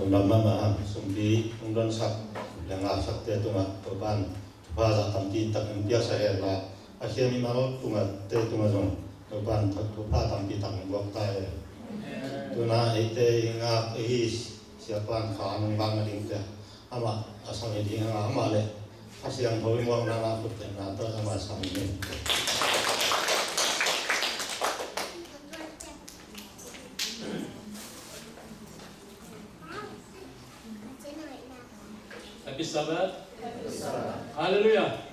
tong nama sumbi ungdan sak yang sak te tunga toban baza tamti tak dia saya la akhir ni malu tunga te tunga jong toban tak tupa tamti tak buat tay tuna ite ingat siapa kan bang ading te ama asal ini ama le kasih yang bawa uang nana putih nata sama sama ini. Happy Sabbath. Haleluya.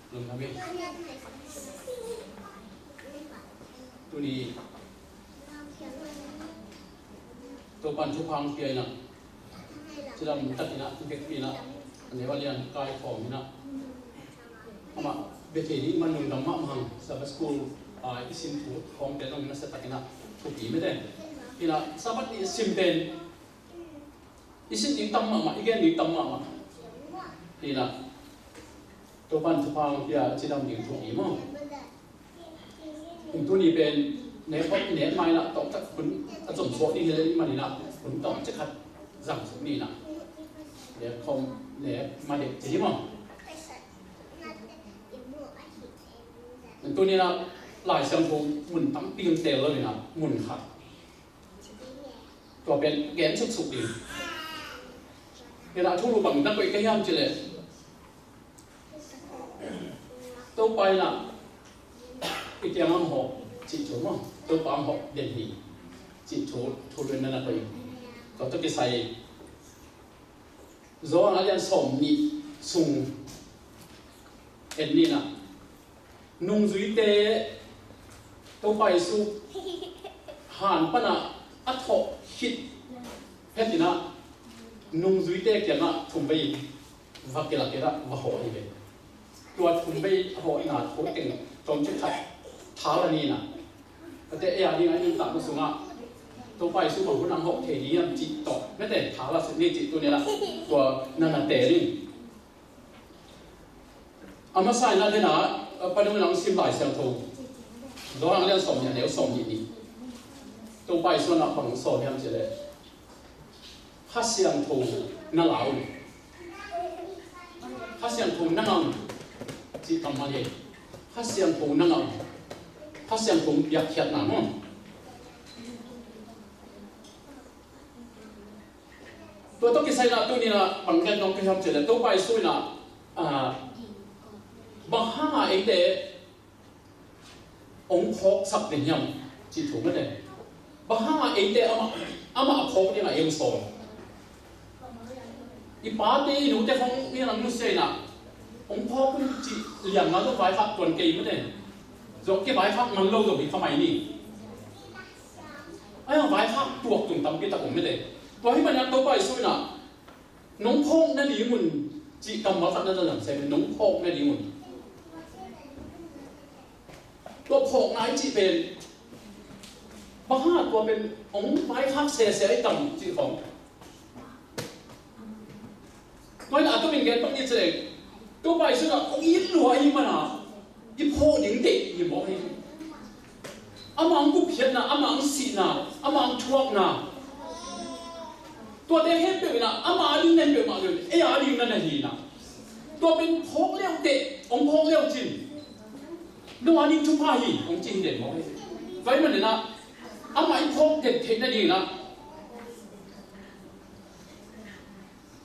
Amin. Amin. Tuni topan chupang kia ina. Sedang tatina tiket ina. Ane walian kai form ina. Ama betini manung damma mang Sabbath school isin tu form tenong ina setakina pupi meten. Ina Sabbath ni simpen isin ni tamma igen ni tamma ina topan chupang kia sedang ni pupi mo. Untuk ni ben nepot ni mai na tok tak pun atom so ni le mani na pun tok cekat zang so ni na le kom le ma de jadi mo untuk ni na lai sang ko mun tam ping tel le na mun khat to ben gen suk suk ni ni na thu lu bang tak ko cái yam chi le to pai na cái tiếng âm họ chỉ chỗ mà tôi bám họ điện hì chỉ chỗ thu lên là vậy có tôi cái sai do anh em sống nhị sùng em đi nè nung dưới tê tôi phải su hàn pa na ắt họ hít hết đi nè nung dưới tê kia nè thùng bay và cái là cái đó và họ đi vềตัวthùng bay họ nè thùng tiền trong chiếc thạch tháo là nè, cái thế ấy đi ngay đi tạm một số ngã, tôi phải số một năm học thể đi em chỉ tỏ, mấy thế tháo là sự này chỉ tôi này là của nên là tệ đi, mà sai là thế nào, bây giờ mình làm sim lại xem thôi, đó là cái sống nhà nếu sống gì đi, tôi phải số nào bằng số em chỉ là, hát xem thôi, nó lão, hát xem thôi nó ngon, chỉ tầm mà đi, hát xem thôi nó ngon. phát xem cũng việc thiệt lắm không? Tôi cái sai là tôi này là bằng cái trong cái học chuyện là tôi phải suy là bằng hai ấy để ông học sắp đến nhầm chỉ thủ cái này bằng hai ấy để ama học này là yêu sầu cái ba thế nếu thế không như là như thế nào ông học cũng chỉ liền nó phải phát tuần kỳ cái này rồi cái bài phápมันlâu rồi bịทำไมนี่ไอ้bài pháp tuột tụng tâm cái ta cũngไม่ได้ตัวที่มันยังตัวไปสุดน่ะน้องพงนั่นดีมันจีกรรมวัฒนธรรมใช่ไหมน้องพงนั่นดีมันตัวพงนายจีเป็นบ้าตัวเป็นองค์ไม้ข้างเสียไอ้ต่ำจีของตัวนั้นตัวเป็นแกต้องยิ่งเจ๋งตัวไปสุดน่ะองค์ยิ่งรวยมันอ่ะ一破零的一模一样，阿忙不骗呐，阿忙死呐，阿忙错呐，ตัวเด็กเห็นเป็นนะอามาลิงนั่นเป็นมาเลยไอ้อาลิงนั่นน่ะฮีนะตัวเป็นพกเลี้ยวเตะองพกเลี้ยวจินนัวลิงชุบผ้าฮีองจินเด่นมองให้ไว้มันเนี่ยนะอามาไอ้พกเด็ดเทนนั่นดีนะ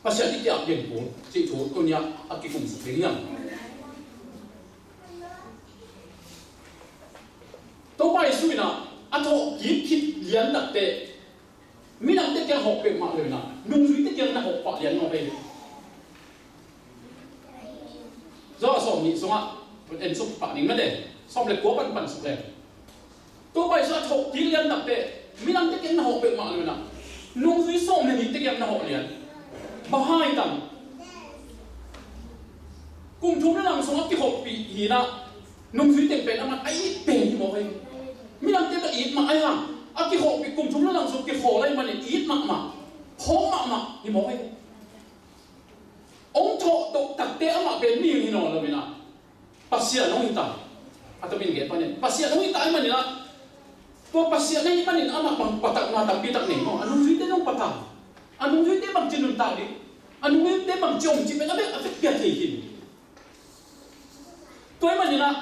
ภาษาที่จะเด่นผมที่ถูกตัวเนี้ยอากิคุมสุดเลี้ยงตัวไปสุดนะอัฐยิบคิดเลี้ยงตัดเตะมีน้ำเตะแกหกเป็นมาเลยนะนุ่งสุดเตะแกน่ะหกปะเลี้ยงมาไปรอสองนี่สมะเป็นเอ็นสุกปะนี่ไม่ได้สอบเลยกัวปันสุดเลยตัวไปสุดหกยิบเลี้ยงตัดเตะมีน้ำเตะแกน่ะหกเป็นมาเลยนะนุ่งสุดสองนี่เตะแกน่ะหกเลี้ยงบ้าให้ตังกลุ่มทุนนั่นหลังสมะที่หกปีหีนะนุ่งสุดเตะเป็นอะไรไอ้เป็นที่บอกให้มีน้ำเตะอีกมาไอ้ห่างอากิโฮปีกลุ่มทุนนั่นหลังสุดกิโฮอะไรมันอีดมากพอมากนี่บอกให้องค์โตตกตัดเตะมาเป็นมีนี่นอนเลยนะปัสเซียน้องอิตาอัตบินเกตปะเนี่ยปัสเซียน้องอิตามันนี่นะตัวปัสเซียนี่มันนี่อามาบังปัตตานาตับปีตักนี่เนาะอันนู้นสุดเตะน้องปัตตา อันนู้นที่บางจีนุนตาดิอันนู้นที่บางจงจีเป็นอะไรอะไรเปลี่ยนที่ตัวมันนี่นะ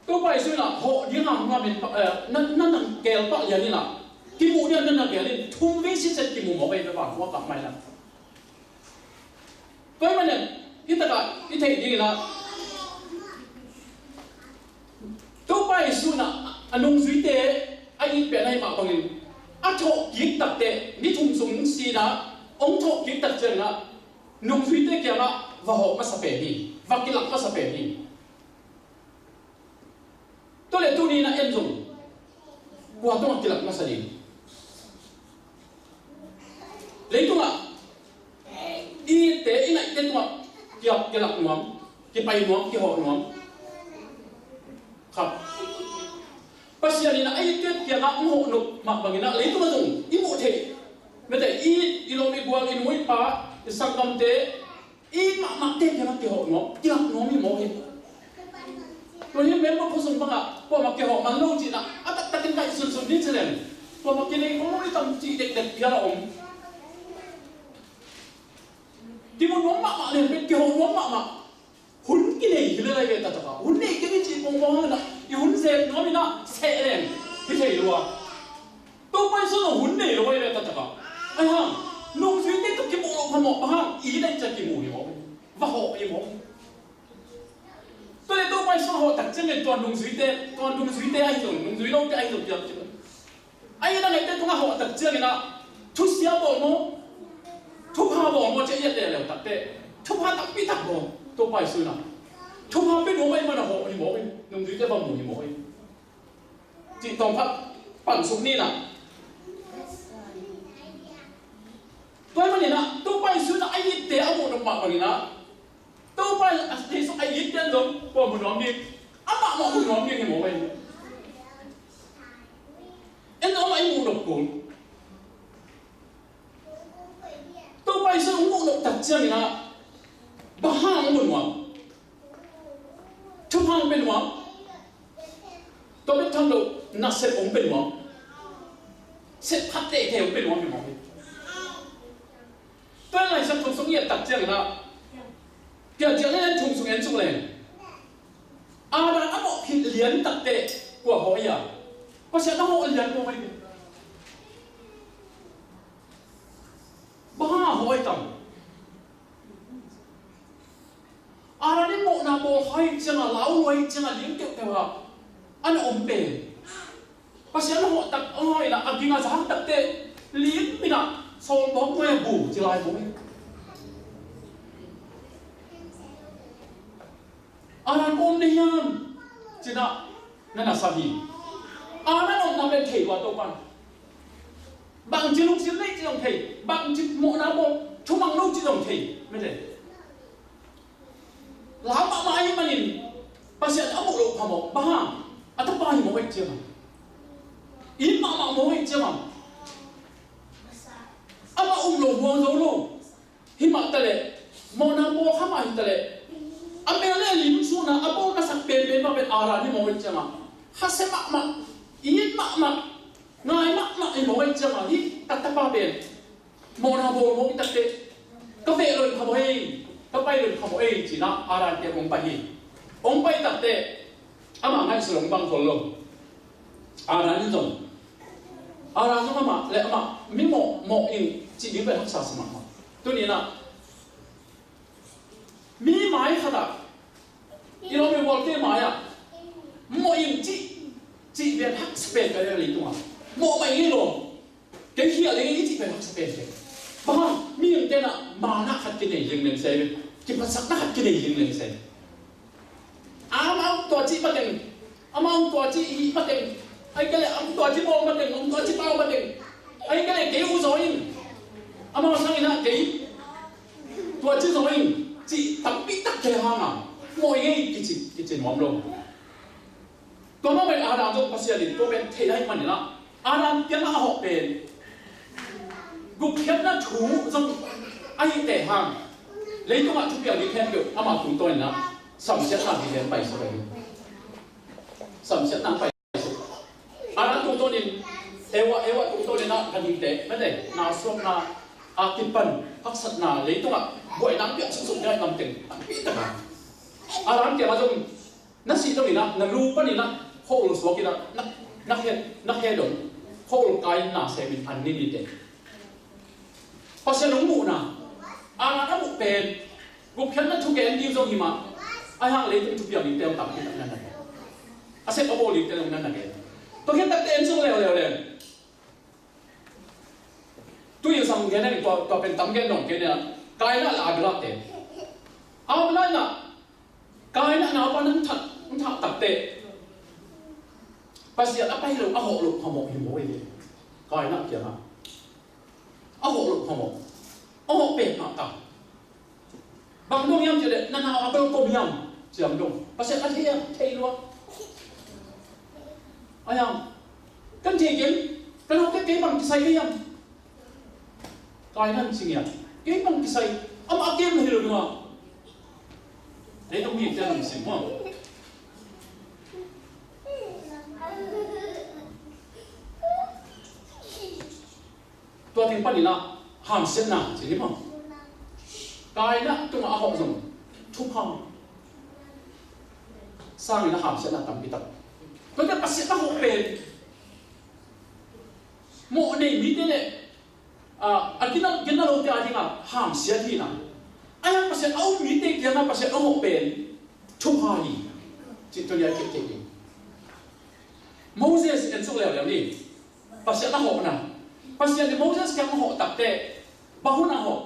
ตัวไปสุดละโหยิ่งหางมาเป็นนั่นเกลปะอย่างนี้ละกิมูเนี่ยนั่นเกลนี่ทุ่มวิสิตเสร็จกิมูหมอไปไปบ้างว่ากลับมาแล้วตัวมันเนี่ยที่ตะการที่เทียนี่ละตัวไปสุดละอันนู้นสุดเตะไอ้เปลี่ยนอะไรมาบ้างนี่อันโชยิงตัดเตะนี่ทุ่มสูงสีนะองโชยิงตัดเจอนะนุ่งสุดเตะเกี่ยวกับว่าหกมาสเปนี่ว่ากิลักมาสเปนี่ตัวเล็กตัวนี้นะเอ็นจงว่าต้องกิลักมาสดีเล็กตัวอีเตะอีไหนเตะตัวเกี่ยวกิลักหน่วงกี่ไปหน่วงกี่หอกหน่วงครับปัจจัยนี้นะไอ้เตะเกี่ยวกับหอกหนุกมากบางอย่างนะเล็กตัวจงอีโมเทไม่แต่อีโลมีบัวอีนุ้ยป้าสังกัมเตะอีมาเตะเกี่ยวกับกี่หอกหน่วงกี่หลักหน่วงมีโมเทตัวนี้เป็นว่าผู้สมบัติพวกมาเกี่ยวกับมันโลจินะอัตตะกินไปสุดๆนี่เฉลี่ยพวกมากินเองเขาไม่ทำจีเด็กๆเกี่ยวกับผมที่มันน้องมาเนี่ยเป็นเกี่ยวกับน้องมาหุ่นกินเองคืออะไรกันต่างๆหุ่นเองกินจีบงๆนะหุ่นเสพน้องมีนะเสพเองที่ใช่หรือวะตัวไปสุดหุ่นเองรู้อะไรต่างๆไอ้ห่างนุ่งชุดเด็กกับกิมูพมอกห่างอีได้จะกิมูอยู่มั้งว่าหอกอยู่มั้งตัวเล็กตัวไปสุดหัวตัดเส้นเลยตัวนุ่งชุดเด็กตัวนุ่งชุดเด็กไอ้ตัวนุ่งชุดน้องไอ้ตัวเดียวไอ้นั่นไอ้ตัวตัวหัวตัดเส้นเลยนะทุกเสียบอกมั้งทุกหาบอกว่าจะยัดเดียวตัดเตะทุกหาตัดปีตัดบอกตัวไปสุดนะทุกหาเป็นหัวไม่มันหัวไอ้หมอไอ้นุ่งชุดเด็กบ้าหมูไอ้หมอไอ้จีตองพักปั่นสุกนี่นะตัวมันนี่นะตัวไปสุดนะไอ้เตะเอาหมดออกมาแบบนี้นะตัวไปที่สุดไอ้ยิงเดินลงพวกมันน้องนี่อ้าวมาคุณน้องนี่ไงหมอไอ้เอ็นเอาไอ้หมูดอกกูตัวไปสุดหมูดอกตัดเชือกนี่นะบ้าห้างมันหวะทุกห้างเป็นหวะตัวเป็นทำดูนักเสพองเป็นหวะเสพพัดเตะเทวเป็นหวะเป็นหวะตัวอะไรสักคนสงเงียตัดเชือกนี่นะเกี่ยวกับเรื่องทุ่งสุงเงินสุงเลยอาดาอันบอกผิดเหรียญตัดเตะกว่าหัวใหญ่เพราะฉะนั้นหัวเหรียญก็ไม่ดีบ้าหัวต่ำอาดานี่โมนาโบให้จังอ่ะเล้าไว้จังอ่ะเลี้ยงเก็บแต่ว่าอันอมเป็นเพราะฉะนั้นหัวตัดอ้อยละอากิงอาจารย์ตัดเตะเลี้ยงไม่น่ะโซนบอกไม่บูจะลายผมอารันอมเนียนจีน่ะนั่นน่ะสามีอารันอมนั่นเป็นเทวะตัวกันบางจีลูกจีเล็กจีต้องเทบางจีโมนาโบทุกมังลูกจีต้องเทไม่ได้หลามาไม่มานินภาษาอังกฤษพม่าบ้าอัตบ้าหิมะเจียมอิมมาโมหิเจียมอามาลงวัวโลหิมะทะเลโมนาโบข้ามาหิทะเลอเมริกาลิมซูนะอาโบนัสักเป็นมาเป็นอารานี่มองจังอ่ะฮัสเซมามาอีนมาง่ายมาไอ้มองจังอ่ะที่ตัดตะปาเป็นมองนาโบมองตัดเตะก็เวลุนขโมยก็ไปลุนขโมยจีน่าอาราเดียองไปองไปตัดเตะอามาง่ายสุดบางคนลงอารานี่จงอาราก็มาและอามาไม่มองอินจีนิ่งไปรักษาสมองตัวนี้นะมีหมายขนาดอีเราไม่บอกที่หมายอ่ะโมยิงจีเป็นฮักสเปนกันเลยตัวโมไม่ยี่หรอกเกี่ยวกับเรื่องนี้จีเป็นฮักสเปนเลยบ้ามีอย่างเดียวนะมาหน้าขัดกินเองยังหนึ่งเซนจีเป็นสักหน้าขัดกินเองยังหนึ่งเซนอามาตัวจีมาเด้งอามาตัวจีมาเด้งไอ้ก็เลยอาตัวจีโมมาเด้งอาตัวจีเป้ามาเด้งไอ้ก็เลยเกี่ยวกับโซอินอามาสั่งนะเกี่ยวตัวจีโซอินจีตับปีตักแค่ห้างอ่ะโมยกิจมอมลงตัวนั้นเป็นอาดามตัวภาษาดินตัวเป็นเทได้มันนี่ละอาดามยังอาหอกเป็นกุกเขียนนั่นถูจังไอ้แต่ห้างเลยตัวทุกอย่างที่แค่เกี่ยวอามาถึงตัวนี้นะสัมเสียหน้าที่เรียนไปสุดเลยสัมเสียหน้าไปสุดอาดามตัวนี้เอวะตัวนี้นะกันยิงเตะไม่ได้นาส้มนา akipan haksat na leito nga buhay nang piak susuk ngay namting pita ka alam kaya majong nasito nila nalupa nila hol swaki na hedon hol kain na semin aninite pasenong muna ang amu pen gupyan na tugen di zong hima ay hang leito tu piang item tam kita nan ase paboli tenong nan nage to hen tak ten so le tu yang sang gena ni to pen tam gen dong gena kai na la bla te aw la na kai na pa nan that tak te pasia apa hilu a ho lu homo hi mo ye kai na kia na a ho lu homo o pe ma ta bang dong yam je na na abel ko yam jam dong pasia ka thia thei lo ayam kan thei gen kan ho ke bang sai ke yam kainan singya ke bang kisai am akem hilu nga lấy công việc cho làm gì mà tôi听班里啦喊声呐是什么该那跟我阿học dùng thu phong sang thì nó喊声là tầm bị tập tôi đã bắt sẽ học bền một này mỹ thế này cái nó lâu dài thì là ham sẽ thì nào anh em pasal au mite dia na pasal au pen chuhani chỉ tôi nhớ cái gì Moses en so leo ni pasal na ho na pasal ni Moses kang ho tập te bahu na ho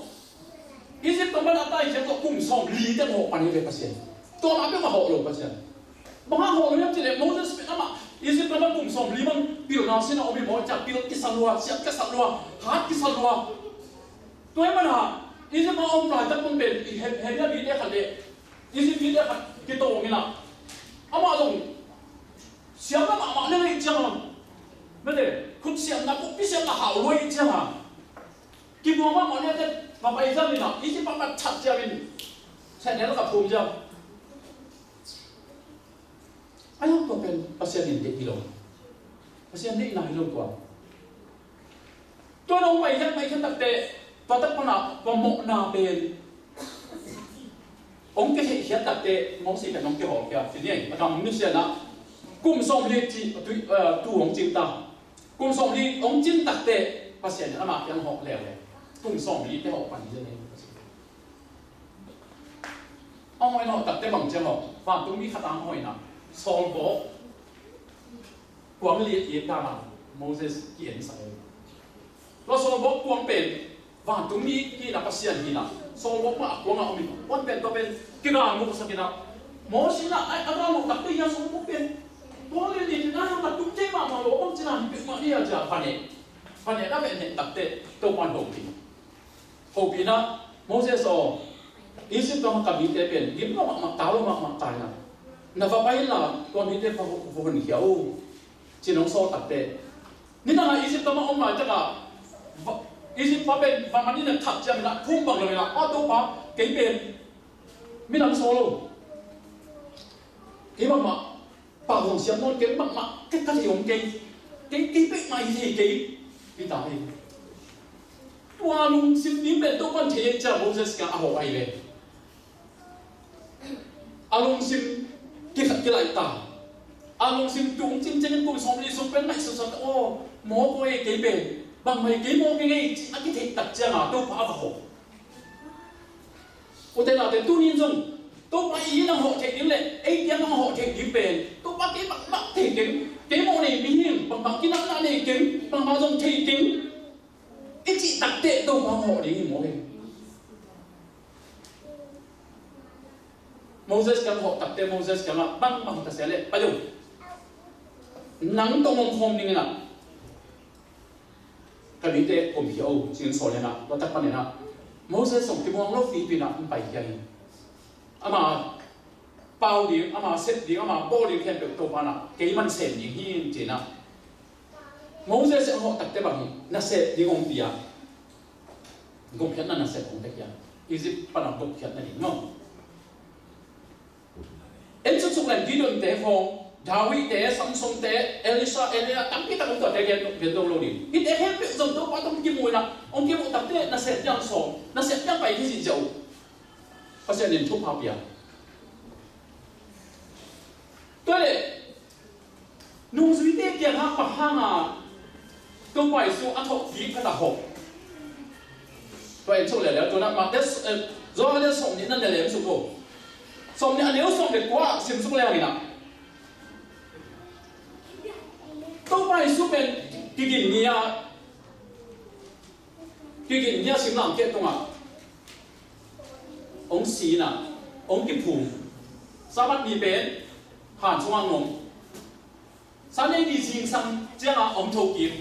Egypt to bala tai je to kum som li te ho pani ve pasal to na be ma ho lo pasal ba ho lo chỉ để Moses pe ama Egypt to bala kum som li man pil na sin au bi mo cha pil ki salwa siap ka salwa hat ki salwa to ai mana Isip mga omra, ito kung ben, henya bide kali, isip bide kito ngina. Ama dong, siya na mama nila itjang, bede, kung siya na kupi siya na haway itjang, kibo mama nila mapaizan nila, isip ang chat siya bin, sa nila kapung siya. Ayaw ko ben, pasya hindi ilong, pasya hindi inahilong ko. Tuwa nung paizan takte. Patak ko na pamok na ben ông cái hệ hiện tại tệ mong xin phải nông cái họ kìa thì này mà thằng như thế nào cùng xong đi chỉ tu ông chim ta cùng xong đi ông chim tạc tệ và sẽ là mà cái họ lèo này cùng xong đi cái họ bằng như thế này ông ấy nó tạc tệ bằng chân họ và tôi nghĩ khát ăn hỏi nào xong bỏ quảng liệt yếm ta mà Moses kiến sai và xong bỏ quảng bền và tụi mi khi là bác sĩ gì nào, sau đó mà quăng ở mình, quan bên tao bên cái nào cũng có sao mỗi khi là anh ra một đặc biệt là sau đó bên, tôi lên thì nó là tụi chế mà lỗ ông chỉ làm việc mà đi là chả phần này đã bị hiện đặc biệt tôi quan hậu kỳ, hậu kỳ đó Moses ở Egypt đó cầm bị thế bên, kiếm nó mặc táo nó mặc tài nào, nó vào bay là con bị thế vô hình hiểu, chỉ nó so đặc biệt, nên là Egypt đó mà ông nói chắc là Egypt pháp bên và mình đi thật cho mình là thung bằng rồi là auto pháp cái bên mình làm số luôn cái mà bảo hồng xiêm non cái mà cái gì ông cái biết mày gì cái tài qua luôn xin điểm bên tôi quan thể cho Moses cả hồ ai lên along xin cái lại ta along xin tung chim chân cùng xong đi xong bên này xong ô mỏ coi cái bên bằng mấy cái mô cái thể đặc trưng à tôi phá vào hộ, có thể là để tu nhiên dùng tôi phải ý là hộ thể điểm lệ, ấy tiếng là hộ thể điểm bền, tôi bắt cái bằng thể kính, cái mô này bí hiểm bằng cái nắp này kính, bằng bao dùng thể kính, ấy chỉ đặc tệ tôi phá hộ đấy mô này, Moses cầm hộ đặc tệ Moses cầm là bằng ta sẽ lệ, bây giờ nắng tôi mong không như nào cái vấn đề của mình hiểu chuyện số này nè, tôi chắc chắn là Moses sống cái mong lúc Philippines là không phải cái mà bao điểm mà xếp điểm mà bao điểm hiện được tôi mà là cái mình xem những hiện gì nè Moses sẽ học tập cái bằng nó xếp điểm ông bia gồm hiện là xếp ông đấy kia Egypt bắt đầu gồm hiện là gì không em xuất xuất làm kỹ thuật tế phong David te Samson te Elisha Elia tam kita cũng có thể get đâu luôn đi ít em hết việc dùng đâu quá tông kim mùi na ông kim mùi tập te na sẽ nhang song na sẽ nhang bài cái gì dầu có sẽ nên chụp hợp bia tôi đấy nung suy te kia ha bạc hang à tôi bài số ăn thọ kỹ cái là hộp vậy chung là tôi nói mà đấy do đấy song thì nó là làm số hộp song thì anh nếu song được quá xin số là gì nào tôi phải giúp bên cái gì nhá xin làm kết không à ông xí nè ông kịp phù sao bắt đi bên hàn trung ang nông sao này đi xin sang chứ là ông thâu kịp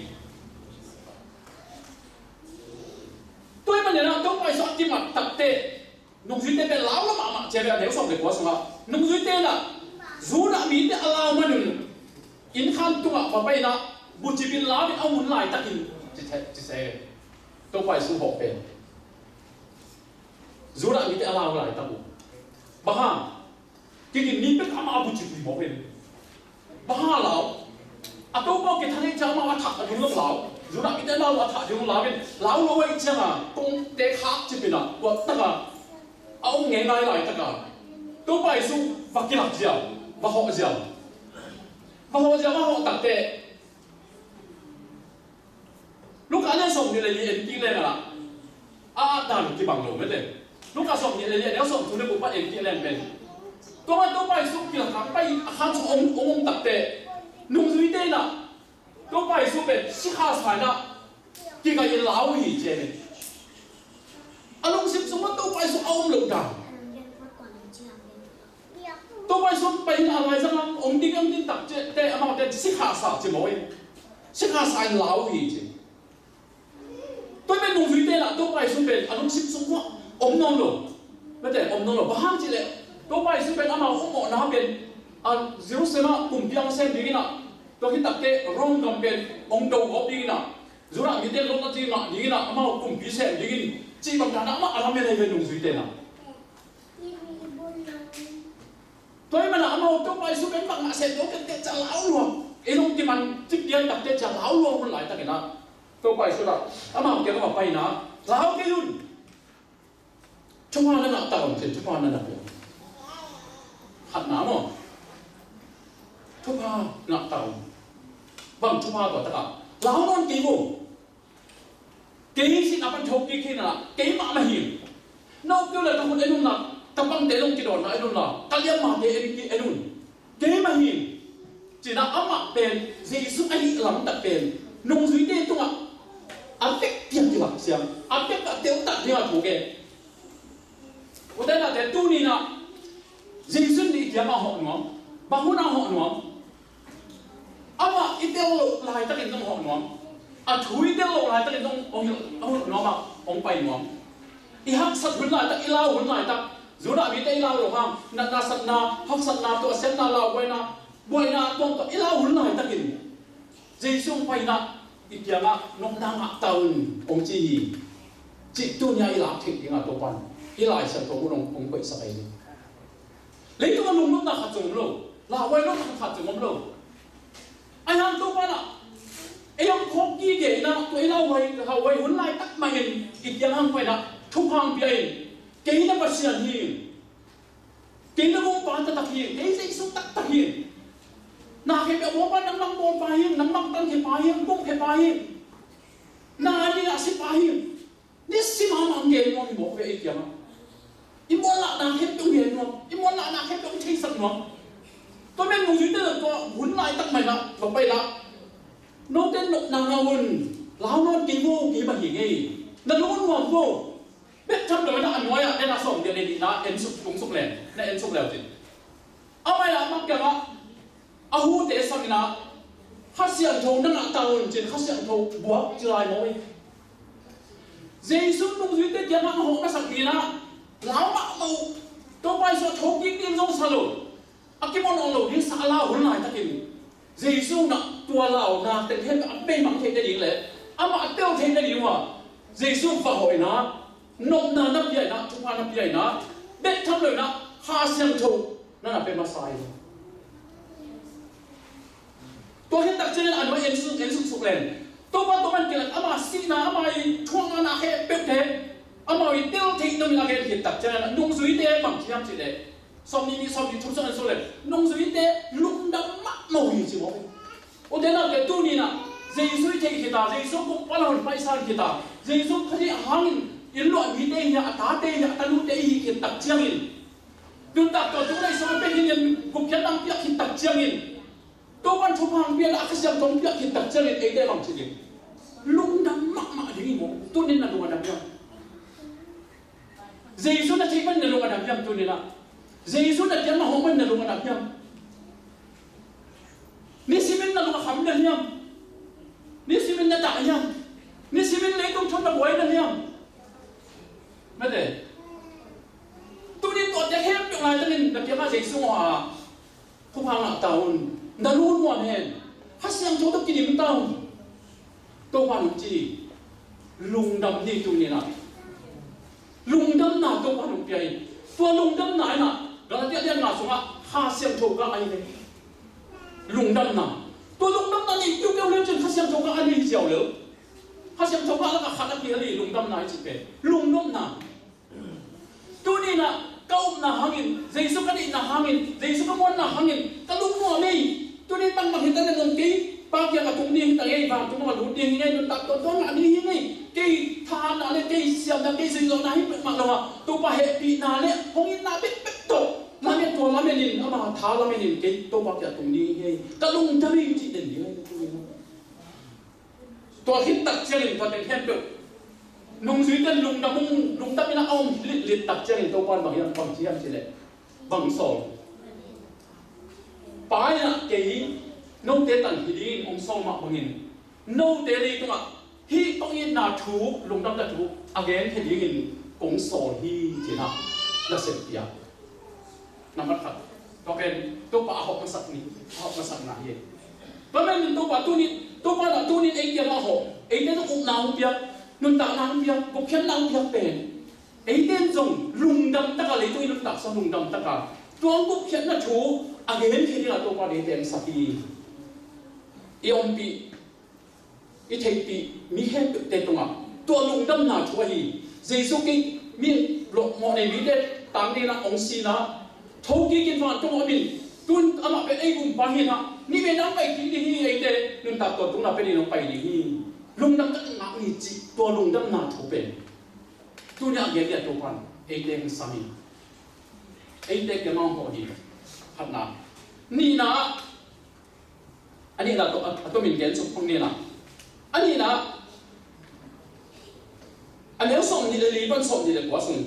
tôi mà nhớ tôi phải soạn cái mặt tập tệ nông duy tê bên lão lắm mà chế về nếu xong được quá xong nông duy tê là dù đã bị để lao mà đừng in khan tung và bay na bút chỉ bin lá bin ông muốn lại ta in chỉ sẽ tôi phải xuống học bên dù đã bị để lao lại ta bu bà ha cái gì nín biết ama bút chỉ bin học bên bà ha lão à tôi bao cái thằng ấy cháu mà thằng ở trong lớp lão dù đã bị để lao thằng trong lão bên lão lôi chứ mà công để khác chỉ bin à và tất cả ông nghe ngay lại tất cả tôi phải xuống và cái lạc dẻo và họ dẻo mà họ tập tệ lúc anh em sống như là gì kia lên là đàn cái bằng lỗ mới lên lúc anh sống như là gì nếu sống chúng nó cũng bắt kia lên bên tôi phải xuống kia là bay hàng số ông tập tệ nung duy tê nè tôi phải xuống bên xí khá sai nè kia cái lão gì chứ này anh ông xếp xuống tôi phải xuống ông lựu đàn tôi phải xuống bay là lại rằng ông đi tập tệ mà cái xí khá sai chứ mỗi xí khá sai lão gì chứ tôi bên nung duy tê là tôi phải xuống bên anh ông xếp xuống ông nong lỗ bây giờ ông nong lỗ bao nhiêu lệ tôi phải xuống bên anh ông mỏ nào bên zero xem cùng piang xem đi nè tôi khi tập tệ rong cầm bên ông đầu góp đi nè dù là những tên lúc đó chỉ nọ đi nè mà cùng pi xem đi chỉ bằng cả nó làm cái này bên nung duy tê nè tôi mà làm một tôi phải xuống bên bằng mà xem tôi cái tệ chả lão luôn ấy không thì mình trực tiếp tập tệ chả lão luôn lại ta cái nào tôi phải xuống đó mà cái nó bay nè lão cái luôn chúng ta nó tao thì chúng ta nó là hạt nào mà chúng ta nó tao bằng chúng ta gọi tất cả lão non kỳ vô kỳ xin làm ăn thâu kỳ khi nào kỳ mà hiểm nó kêu là trong một em là tập băng tế lông kỳ đòn nói luôn là các em mà thế em luôn kế mà hiểm chỉ là ấm mặc bền gì giúp anh lắm tập bền nông dưới tên tung ạ ăn tết tiền thì bằng xiang ăn tết cả tiêu tận thì là thủ kề ở đây là để tu ni nè gì giúp đi tiền mà họ ngon bằng hôn nào họ ngon ấm mặc ít tiêu lại ta đến trong họ ngon thui tiêu lại ta đến trong ông ngon mà ông bay ngon i hắc sat hun lại ta ilau hun lại ta dù đã bị tay lao rồi không na sat na hắc sat na to sen na lao boy na tông to ilau hun lại ta kin Jesus bay na ikianga nong na ngak taun ông chỉ tu nya ila thik dinga to pan ilai sa to ông quậy sa ai lấy to nong nong na khat chung lo la wai no khat chung lo ai han to pa na ai ông khóc kia kể na to ilau wai hun lại tak ma hin ikianga phải na thu hàng bia cái nó bớt tiền hiền cái nó cũng bán tất hiền cái gì số tất hiền na cái béo bán nắm nắm bom phá hiền nắm nắm tăng cái phá hiền bom cái phá hiền na đi là xí phá hiền đi xí mà mang cái nó bị bỏ về kia mà im muốn là na cái đông hiền nó im muốn là na cái đông chơi sạch nó tôi bên ngồi dưới đây là có muốn lại tất mày là và bay là nó tên nộp nàng nào hơn lão non cái vô cái mà hiền ấy nó luôn ngọn vô biết trong đời nó ăn nói à, đây là sống điện này là em sụp cũng sụp lên, này em sụp lèo gì? Ông ấy là mắc cái đó, hu để sang na, hát xiang thâu nó nặng tàu trên hát xiang thâu buộc chỉ lại mỗi. Jesus nung duy tết giang họ nó sẵn gì na, lão bạo màu, tôi bay số thâu kinh điên trong sa lô, cái món ông lô đi sa lao hơn lại ta kinh, Jesus nè tua lao na tên hết bên bằng thế cái gì lệ, mà tiêu thế cái gì mà, Jesus vào hội na. Nông na nắp vậy na, chúng ta nắp vậy na, biết thăm lời na, ha xiang thâu, nó là bên mà sai. ตัวเห็นตักเจนอันว่าเอ็นสุกเลนตัวมันเกิดอามาสีนาอามาช่วงนั้นแค่เป็ดเทอามาวิเตลทิ้งตรงนี้เห็นตักเจนนุ่งสุยเตะบางทีทำสิเดสมนี้ทุกส่วนส่วนเลยนุ่งสุยเตะลุงดำมะมวยจิ๋วโอ้เดี๋ยวเราเกิดตัวนี้นะเจสุยเทคิดาเจสุกุปะเราไปสานคิดาเจสุขที่หางอินหลวงวิเตะเนี่ยตาเตะเนี่ยตาลุเตะอีกตักเจียงอินดูตักตัวตรงไหนสมัยเป็นยังกุบยันตั้งเปียกตักเจียงอินตัววันชุบหางเปียกอาศัยตรงเปียกตักเจียงอินเอเดบางที lung đam mắc mắc đi mo tu nên là lung đam nhang Jesus đã thấy vấn đề lung đam nhang tu nên là Jesus đã thấy mà họ vấn đề lung đam nhang ni si mình là lung khám đam nhang ni si mình là đại nhang ni si mình lấy công thôn là bồi đam nhang mấy đấy tu nên có thể hết được lại cho nên là cái mà Jesus hòa không hàng là tàu đã luôn hoàn hẹn hát sang chỗ tập kỷ niệm tàu tôi quan niệm gì lùng đâm đi tu này lùng đâm nào tôi quan niệm gì tôi lùng đâm này nè đó là tiếc tiếc nào xuống à ha xem thâu các anh này lùng đâm nào tôi lùng đâm này yêu kêu lên trên ha xem thâu các anh đi chiều lớn ha xem thâu các là khát là kia đi lùng đâm này chỉ về lùng đâm nào tôi đi nè câu nào hangin dây số cái đi nào hangin dây số cái món nào hangin cái lùng mỏ này tôi đi tăng bằng hiện tại là đồng ký bao giờ là cũng đi tại đây vào chúng ta lúa tiền ngay chúng ta tôi ngã đi như này cái than là lên cái xiêm là cái gì rồi này mà là tôi bảo hệ bị nào đấy không yên nào biết tổ là biết tổ là biết nhìn mà tháo là biết nhìn cái tôi bao giờ cũng đi ngay cái lùng thơi chỉ đến như này tôi khi tập chơi tôi đến thêm được nông dưới tên lùng đâm lùng đâm như ông liệt tập chơi tôi quan bằng chi em chỉ lệ bằng sổ phải là cái nô tế tận thì đi ông song mặc bằng nghìn nô tế đi tung ạ hi tông yên là chú lùng đâm là chú again thì đi nghìn cũng sổ hi chỉ là sẽ bịa nằm mắt thật có cái tôi bảo học nó sạch này vậy và mình tôi bảo tôi bảo là tôi ấy kia mà họ ấy tên cũng nào bịa nôn tạo nào bịa cũng khen nào bịa bền ấy tên dùng lùng đâm tất cả lấy tôi lùng tạo sang lùng đâm tất cả tôi cũng khen là chú again thì là tôi bảo để tên sạch đi iom pi i thei pi mi he te tonga to lung dam na chua hi jesu ki mi lo mo ne mi de tam ni na ong si na tho ki kin fa to min tun ama pe ei bum pa hi na ni me na pai ki hi ei te nun ta to tung na pe ni no pai ni hi lung dam ta na ni chi to lung dam na tho pe tu nya ge ge to pan ei te sa mi ei te ke ma ho hi hat na ni na anh ấy là tôi mình kiến chụp không nên là anh ấy là anh nếu sống thì lý vẫn sống thì là quá sung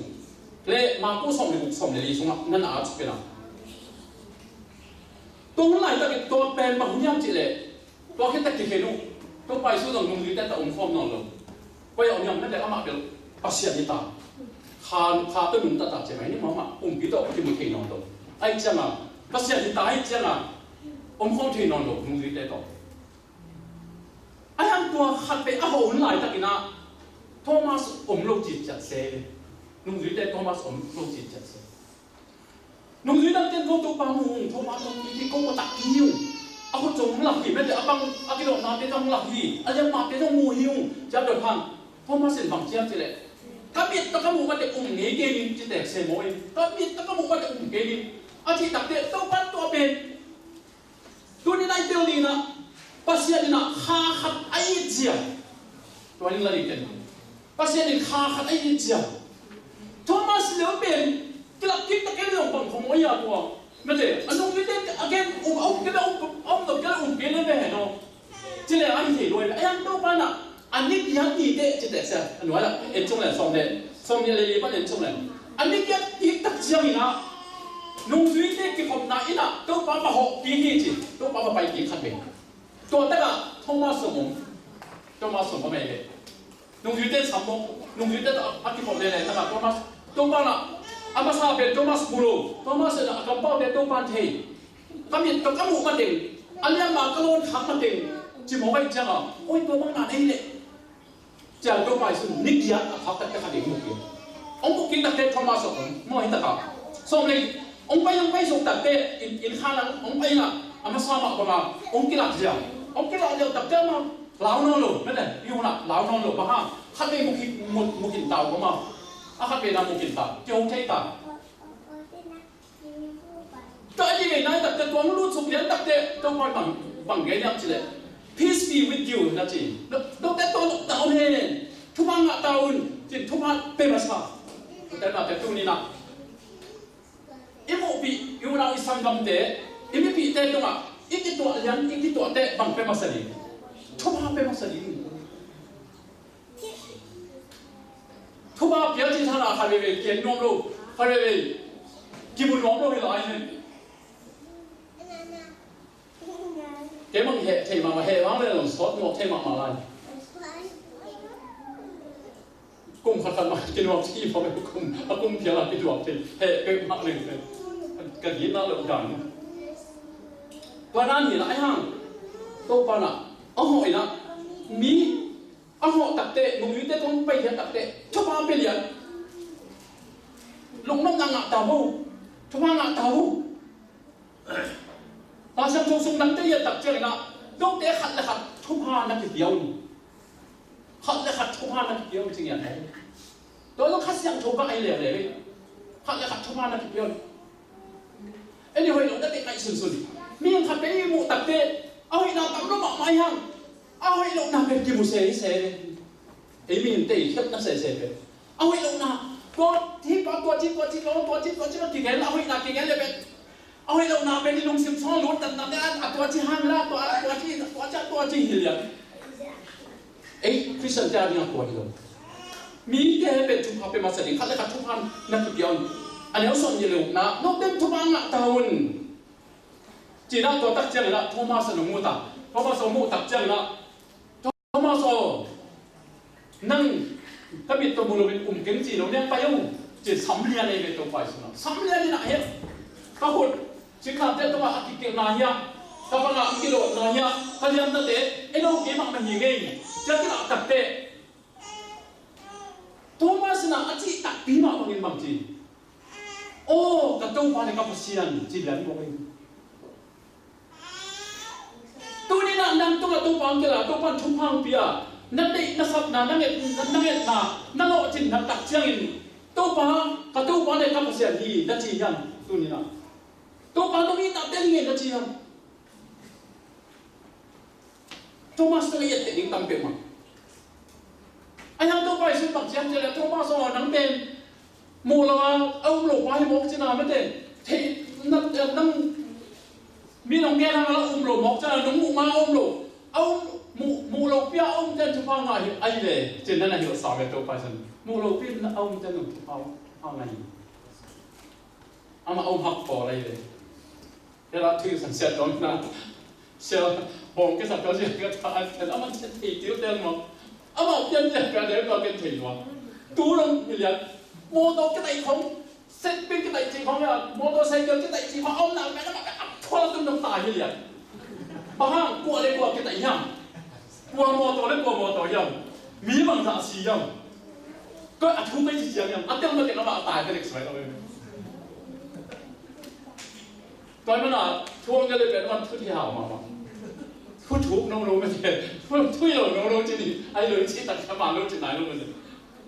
lệ mà cô sống thì cũng sống thì lý sung nên là chụp cái nào tôi muốn lại cái tôi bèn bằng nhau chị lệ tôi cái tách cái luôn tôi bài số đồng người ta ủng phong nào rồi bây giờ nhầm nó để các bạn được bác sĩ đi ta khá tôi muốn ta chỉ mấy nhưng mà biết đâu thì mình thấy nó đâu anh chẳng à bác sĩ đi ta anh chẳng à ông không thể nói được những gì đấy đâu. Anh em tua khát về áo ổn lại tất cả Thomas ông lâu chỉ chặt xe, những gì đấy Thomas ông lâu chỉ chặt xe. Những gì đang trên vô tô bao mùng Thomas ông đi công tác nhiều, áo chống lạc gì bây giờ băng cái đồ nào cái trong lạc gì, anh em mặc cái trong mùa hiu, chắc được hàng Thomas sẽ bằng chiếc gì đấy. Các biết tất cả mọi vấn đề ông nghĩ cái gì chỉ để xe mỗi, các biết tất cả mọi vấn đề ông cái gì, anh chỉ đặc biệt tôi bắt tôi bên tôi đi đây tiêu đi na, bác sĩ đi na khá khát ai chia, tôi đi lấy tiền, bác sĩ đi khá khát ai chia, Thomas nếu bên cái là cái lượng bằng không mấy giờ của, mà thế anh không biết cái again ông cái là ông cái lên về nó, chỉ là anh thấy rồi, anh đâu phải là anh biết gì gì đấy chỉ để sao, anh nói là em trong này xong này lấy bắt em trong này, anh biết cái đặc trưng gì nào nông duy thế cái phòng này là tôi bảo mà họ ký gì chứ tôi bảo mà bài ký khăn mình tôi tất cả thông qua sử dụng cái này nông duy thế sắm mông nông duy thế cái phòng này tất cả tôi bảo là ama sa về Thomas Bulo Thomas là cầm bao để tôi ban thầy cái miệng cầm cái mũ mà đỉnh anh em mà cái lon khám mà đỉnh chỉ mỗi vậy chăng à ôi tôi mang là đây lệ chàng tôi phải sử dụng nick gì à học tất cả đỉnh một kiểu ông cũng ký đặt tên Thomas rồi mọi tất cả xong này ông bay dùng tập tê in khả năng ông bay là ama sama banga ongkila dia ongkila dia tak dia ma lau non lo mede yu na lau non lo ba ha khat be mukin tau ko ma a khat be na mukin ta tiong thei ta ta ji ge na tak tuang lu chuk lian tak te to pa bang ge nyam chi le peace be with you na chi do te to down he thu bang nga taun chi thu ma pe ma sa te na te tu ni na imu bi yu na isam gam te imi bi te to ma iki to lian iki to te bang pe ma sa ni thu ma pe ma sa ni thu ma pia chi tha na kha be be ken nom lo kha be be ki bu nom lo hi lai ne cái bằng hệ thì mà hệ hóa lên làm sót một thêm mà lại cùng khát khát mà cái đồ chi phải cùng phía là cái đồ thì hệ cái mặt lên cái gì nó lượng đẳng và đang nhìn lại hàng tôi bảo là ông hỏi là mí ông họ tập tệ một người tệ con bay hiện tập tệ cho ba bên liền lúc nó ngang ngã tàu cho ba ngã tàu ta xem trong sung nắng tây tập chơi na đâu để khát là khát thúc ha nát cái điều khát là khát thúc ha nát cái điều chính là thế đó nó khát sang thúc ba ai lẻ lẻ khát là khát thúc ha nát cái điều anh hồi nó đã bị cái sườn miếng khát cái mũ tập tê ai nào tắm nó mỏng mai hăng ai lúc nào cái kia một xe ấy miếng tê khát nó xe về ai lúc nào có tí nó kỳ ghé là ai nào kỳ ghé là bênเอาให้เรานาเป็นลุงซิมซ้อนรถตัดนั่นตัวที่ห้างละตัวที่เหี้ยเอ้คริสเตียนจะเรียนตัวเดียวมีแค่เป็นทุกข์เป็นมาสดิขัดเลยขัดทุกข์นักเรียนอันนี้เราสอนอยู่เลยนะนกเต็มทุกข์นักตาวันจีน่าตัวตักเจริญละโทมัสหนุ่มมุตาโทมัสมุตักเจริญละโทมัสนั่งถ้ามีตัวบุรุษเป็นเก่งจีเราเนี่ยไปยุ่งจีสำเร็จเลยเป็นตัวไปสุดนะสำเร็จนี่นะเฮ้ก็พูดสิ่งที่ตัวอากิเกนายะถ้าพนักกิโลนายะถ้าเรียนตั้งแต่ไอ้โลกนี้มันยังไงจะกินตักเตะโทมัสน่ะอาจิตักปีมาบางทีบางทีโอ้กระตุ้งพาในกับเสียนจีเรียนบอกเองตัวนี้น่ะนั่งตัวกระตุ้งพังกันละตัวพันชุ่มพังเปียนั่นได้นักสับนั่นนั่งนั่งเอาจินนักตักเชียงตัวพังกระตุ้งพาในกับเสียนที่นั่นจียันตัวนี้น่ะตัวปานต้องมีตับเต้นเงี้ยนะจีฮันโทมัสต้องยัดเต็งตั้งเป็นมั้งไอ้ยังตัวไปสุดปัจจัยจะเลยโทมัสว่านังเป็นมูลว่าเอาหลบไปหมกจีน่าไม่เต้ที่นั่งมีน้องแก่ทำอะไรหลบหมกจีน่าน้องมูมาหลบเอามูหลบเปียเอาเต้นทุกพังไงเลยจีนั่นน่ะเหรอสาวแบบตัวไปสันมูหลบเปียเอาเต้นทุกพังไงเอามาเอาหักคออะไรเลยเวลาถือสัญชาติตรงนั้นเชื่อผมก็สับเขาเชื่อก็ทานแต่แล้วมันจะตีจิ้วเต้นมั้งเอามาเปลี่ยนจากการเดินมาเป็นถิ่นวะตู้ลงเรียนโมโตก็ได้ของเซ็ตเป็นก็ได้จริงของเนี่ยโมโตไซเคิลก็ได้จริงของเอาหนังแม่แล้วมันอัดทั่วจนน้ำตาเรียนบ้ากลัวเลยกลัวก็ได้ยังกลัวโมโตเลยกลัวโมโตยังมีบางท่าสียังก็อัดทุกไม่จริงยังอัดเต้นมาเต้นแล้วมาตายเป็นเด็กสมัยเราเลยตอนนั้นช่วงก็เลยเป็นวันทุกที่หาวมาพูดถูกน้องรู้ไม่ใช่พูดทุยหลงน้องรู้จริงไอ้เลยชี้ตัดขมารู้จริงไหนรู้มันเลย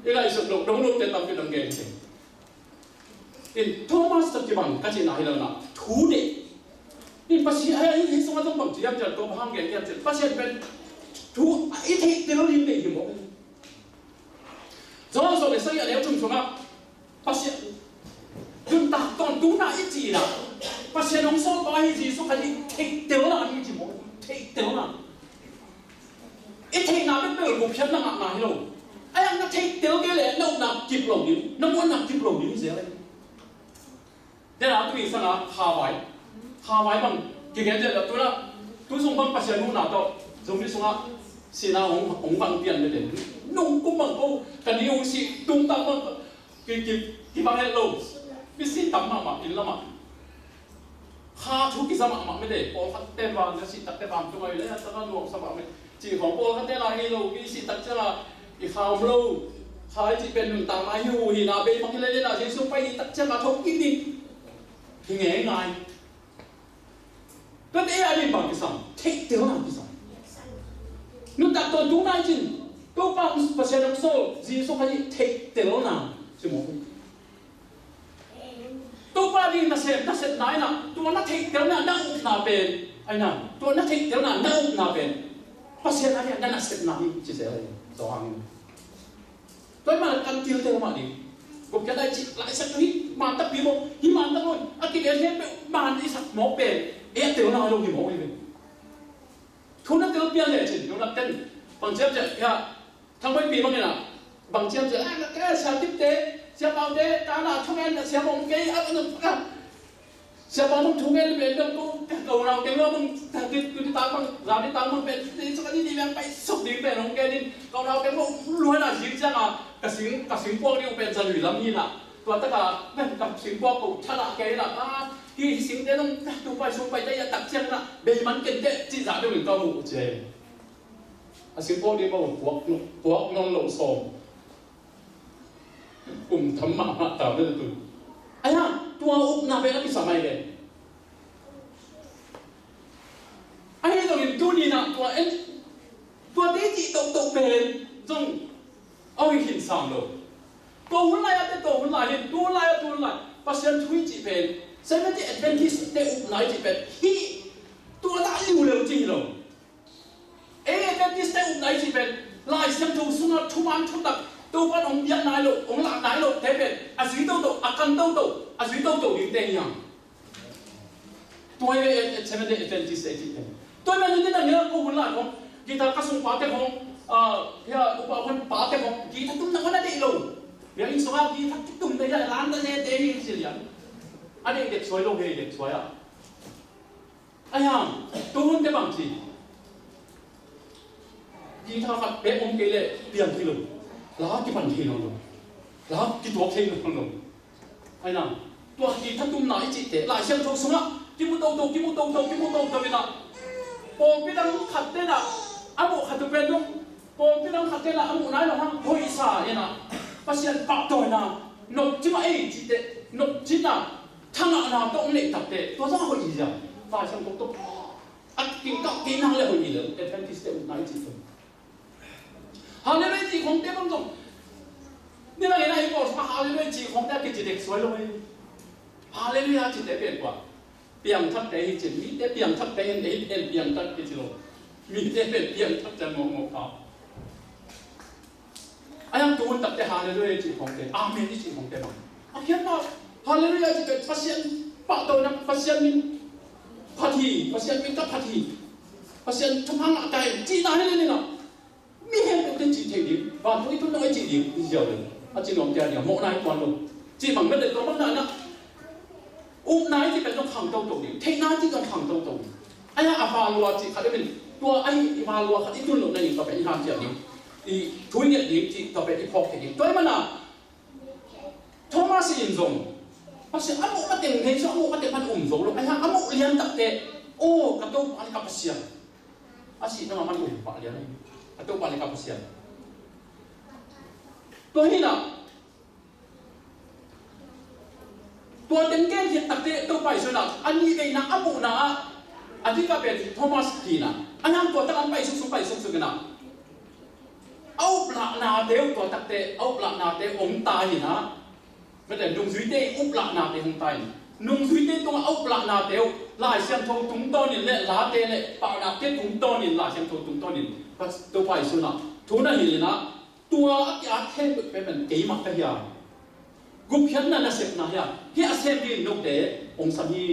ยังไงสุดน้องรู้เป็นตามเป็นดังเก่งจริงอินโทมัสตัดที่บังก็จริงไหนแล้วนะถูเด็กนี่ภาษาไอ้สมัยต้องบังจีบจัดตัวพังเก่งจัดภาษาเป็นถูไอ้ที่เดี๋ยวลิ้นเด็กอยู่หมดจะ说的生意了种什么ภาษายุ่งตาตอนดูหน้าอีจีน่ะภาษาน้องสอนไปอีจีสุขันนี่เทคเดียวน่ะอีจีหมดเทคเดียวน่ะไอ้เทคน่ะไม่เป็นหลุมเพี้ยนน่ะมาให้เราไอ้ยังน่ะเทคเดียวแกเลยน้องนับจิบหลงนิ้วน้องวันนับจิบหลงนิ้วเสียเลยเดี๋ยวเราตัวอีกสักนะฮาวายบังเก่งๆเดี๋ยวตัวละตัวส่งบังภาษาหนูน่ะต่อส่งไปส่งอ่ะสีหน้าของบังเปลี่ยนไปเลยนุ่งกุ้งบังกูกันนิ้วสิตุ้งตาบังกี่บังให้เราไม่สิตั้มมาอินละมาข้าทุกกิจมาไม่ได้พอคัดเตบานจะสิตัดเตบานตัวเลยนะตอนหลวงสบายไม่จีของพอคัดเตลาให้เราวิสิตัดเจลาอีข้าวเราข้าจีเป็นหนุ่มตามอายุหินาเบย์มังเลยนะจีสุไปตัดเจลาทุกกินดิที่ไงตัว ก็เอ้ยบางกิสังเทคเดียวนะกิสังนู่นตัดตัวดูนายจินตัวปังภาษาอังกฤษจีสุขจีเทคเดียวนะใช่ไหมตัวปลาดีน่าเสพนายนะตัวน่าเทคเดียวนะน่าอุกนาเป็นไอ้น่ะตัวน่าเทคเดียวนะน่าอุกนาเป็นภาษาอะไรน่าเสพนายจีเสอะไรสองตัวมันกันเดียวเดียวมาดิผมจะได้จิตหลายสักทีมันตักปีโมหิมันตักคนอากิเลสเนี่ยมันอีสักหมอเป็นเอ๊ะเดี๋ยวน่าเราหิมอเลยทุนนั้นเดี๋ยวเปลี่ยนเลยจิตเราเต้นบางเจ้าจะฮะทั้งวันปีบางเนี่ยนะบางเจ้าจะแค่ชาติเตะเสียบเอาเตะตาหน้าทุ่งเงินเสียบองเกย์อะไรนั่นเสียบองทุ่งเงินเป็นเรื่องกูเราเก่งเรามึงติดกูติดตามมึงเราติดตามมึงเป็นสักทีนี่ยังไปสุดดีเป็นของแกนี่เราเก่งเรารวยน่ะยิ่งจังอ่ะกระสิงพวกนี้เป็นจะหลุยลำนี้น่ะตัวตะกะแม่กับสิงพวกกูชนะแกน่ะที่สิงเต้ต้องดูไปสูงไปได้ยังตักเชียงน่ะเบย์มันเก่งเต้จีจ่าด้วยตัวหมูเจสิงพวกนี้บอกพวกน้องหลงสมกลุ่มธรรมะต่างๆนั่นคือไอ้ฮะตัวอุปนาเป็นอะไรสมัยเด็กไอ้เราเห็นตัวนี้นะตัวเด็กจีตกเป็นจงเอาหินสามโลตัวหุ่นลายแต่ตัวหุ่นลายเห็นตัวลายภาษาทุยจีเป็นเซเว่นที่แอดเวนทิสต์แต่อุปนาจีเป็นฮีตัวตาอยู่เร็วจริงเหรอแอดเวนทิสต์แต่อุปนาจีเป็นลายเสียงถูกสุนัขทุมันทุกตับตัวบ้านองยันนายโลองหลักนายโลเทเป็นอาศัยตัวอาการตัวอาศัยตัวยิ่งเต็งยังตัวเอเซเว่นที่แอดเวนทิสต์จีเป็นตัวมันนี่นั่นเนี่ยกูหุ่นลายของกีตาร์กระสุนปาเต้ของya upa kon paate ko kita tum na wala de lo ya in soga kita tum de ya lan da ne de ni silya ade de choi lo he de choi ya aya to hun de bang chi kita fa be om ke le pian thi lo la ki pan thi lo la ki to thi lo ai na to kita tum na i chi te la xiang tho sunga ki mu to be na po pi dang khat de na amu khat pe loพอพี่น้องขัดใจละอามุนายเราทั้งหอยสาเนี่ยนะภาษาปากตัวนะนกจิมาเอจิเตนกจิน่ะทั้งนาต้องเล็กตัดเตตัวสักหอยจ้ะภาษาตกอัดกินกับกินนั่งเลยหอยเลยเอฟเฟนติสเตอุนายจิตฮาเลเวจีของเต้บังจงนี่เราเห็นอะไรบอกว่าฮาเลเวจีของเต้กิจเด็กสวยเลยฮาเลเวจิเตเปลี่ยนกว่าเปลี่ยนทับเตหิจิมีเตเปลี่ยนทับเตหินเปลี่ยนทับกิจโลมีเตเปลี่ยนทับจะงงเขาไอ้ยังตัวตัดแต่ฮาเลลูยาจีของเตอาเมนจีของเตบ้างอาเขียนว่าฮาเลลูยาจีเป็นภาษาปากตัวนะภาษามินพัทธีภาษามินกับพัทธีภาษาทุกทางอากาศจีน่าให้เลยนะมีเห็นเป็นจีเทียนบางทีตัวน้อยจีเดียวเดียวเลยอาจีน้องแกเนี่ยโมนายตัวนึงจีฝั่งไม่ได้ตัวมันนะอุ้มนายจีเป็นต้องขังตัวตัวนี้เทนายจีต้องขังตัวตัวไอ้ยังอาฟาลัวจีเขาได้เป็นตัวไอ้ฟาลัวเขาที่ตัวหนุ่มนั่นเองก็เป็นอีหามเจียนี้อีทุนเนี่ยยิ่งจีต่อไปอีพอกเองตัวมันน่ะโทมัสยินซงภาษาอามุมาเต็งเฮซอามุมาเต็งมันซงลูกไอ้ฮะอามุเลี้ยงตักเตะโอ้กระตุ้นอะไรกับภาษาอาชีพน้องมันปะเลี้ยงกระตุ้นอะไรกับภาษาตัวนี้น่ะตัวเต็งเกนที่ตักเตะตัวไปสุดน่ะอันนี้เองนะอามุน่ะอันที่ก็เป็นโทมัสกีน่ะอันนั้นตัวตั้งไปสุกกันน่ะเอาปลานาเดียวตัวตักเตะเอาปลานาเตะองตายนะไม่แต่นุ่งสุยเตะอุปลานาเตะองตายนุ่งสุยเตะตัวเอาปลานาเดียวลายเสียงทงตุ้งต้นนี่เละลาเตะเละปากนาเตะตุ้งต้นนี่ลายเสียงทงตุ้งต้นนี่ตัวไปสุนัขทุนนั่นเห็นนะตัวอาเทปเป็นเกมักตะยากุบยันนั่นน่ะเสพนะฮะที่อาเซมดีนกเตะองสามี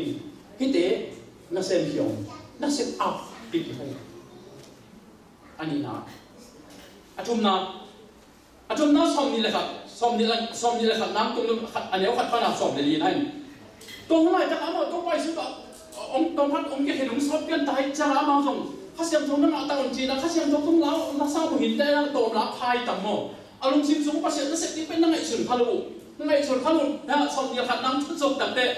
ที่เตะน่ะเซมเขียวน่ะเซมอัพติดให้อันนี้นะอาจุมนาสมนี่แหละครับสมนี่แหละครับน้ำตรงนั้นอันนี้ขัดขนาดสมเลยนั่นตรงไหนจะเอามาตรงไปสุดองตรงพัดองเกห็นองสอบกันตายจะรับมาส่งข้าเสียงทงนั้นมาตั้งจีนะข้าเสียงทงต้องเล่านักสร้างผู้หินได้นั่งโตรับพายต่ำโมอารมณ์ชิมสูงประเสริฐนั่นเสร็จนี่เป็นนั่งไอ้ส่วนพาลุนะสมนี่ขัดน้ำทุกสมแต่เตะ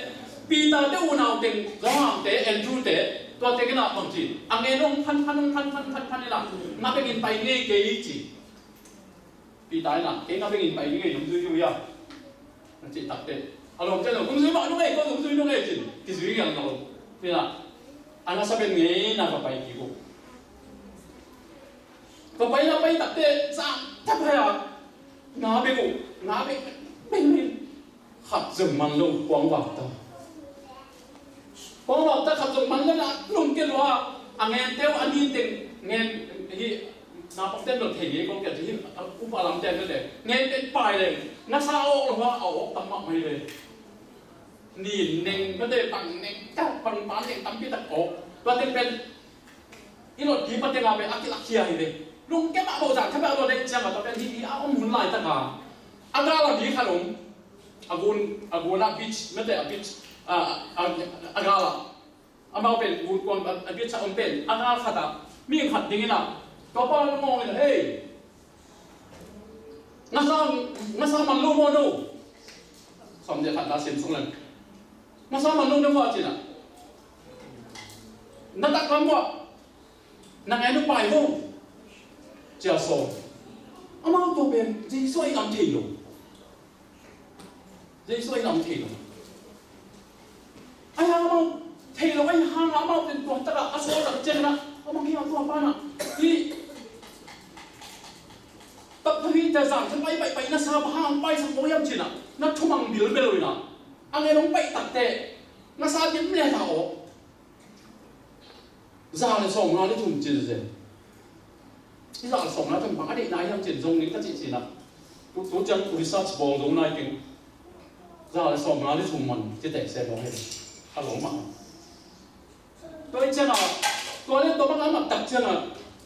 ปีตาเตะอุณาเต็งร้องเตะเอ็นจูเตะตัวเตะกันหนักบางทีอังเงนงพันนี่ละมาเป็นกินไปเงี้ยเกยจีปีตายน่ะเก่งก็เป็นกินไปเงี้ยยงซื้ออยู่ยังนั่นจีตัดเตะอารมณ์เจ้าหนุ่มซื้อมาด้วยก็ซื้อด้วยจีที่ซื้ออย่างเราเนี่ย ana saben nge na papai kigo papai na pai takte sa tapaya ngabe ko ngabe ben khap zum man lo kwang wa ta kwang wa ta khap zum man la lum ke lo angen teu ani teng ngen hi na pak ten lo thei ko ke hi upa lam ten le ngen ke pai le na sa o lo wa o tam ma mai le ni nengก็ได้ปังเนงก้าปังปานเนงตั้มพี่ตะโกตัวเต็มเป็นอีโรดีปัจจัยงาเป็นอากิลักเคียร์เลยลุงแกมาบอกจากถ้าเป็นเราเด็กจังกับตัวเป็นที่อ้าวมุนลายตะกาอากาเราดีขนมอากูนักบิชไม่ได้อาบิชอากาละอามาเป็นกูกวนอาบิชจะอมเป็นอากาขัดมีขัดอย่างนี้นะตัวป้อนมองเลยเฮ้ยงั้นซ้ำมันรู้โมโนสมเด็จขัดตาเสียนส่งเลยmasa manung na wa china natak kam wa nang enu pai ho chia so ama to ben ji soi lam thi lo ji soi lam thi lo ai ha ma thi lo ai ha ma ma ten to ta a so la chen na ama ki to pa na hi tập thi ta sang thân bay bay na sa hang bay sa mo yam china na thumang bil bel na anh em không bay tập tệ nó sao kiếm lên thảo ra là sống nó đi thùng chữ gì cái ra là sống nó thùng bằng cái này không chỉnh dùng những cái gì nào tú chân tú research bong dùng này kinh ra là sống nó đi thùng mình chỉ để xem nó hết à lỗ mà tôi chân nào tôi lên tôi bắt mặt tập chân nào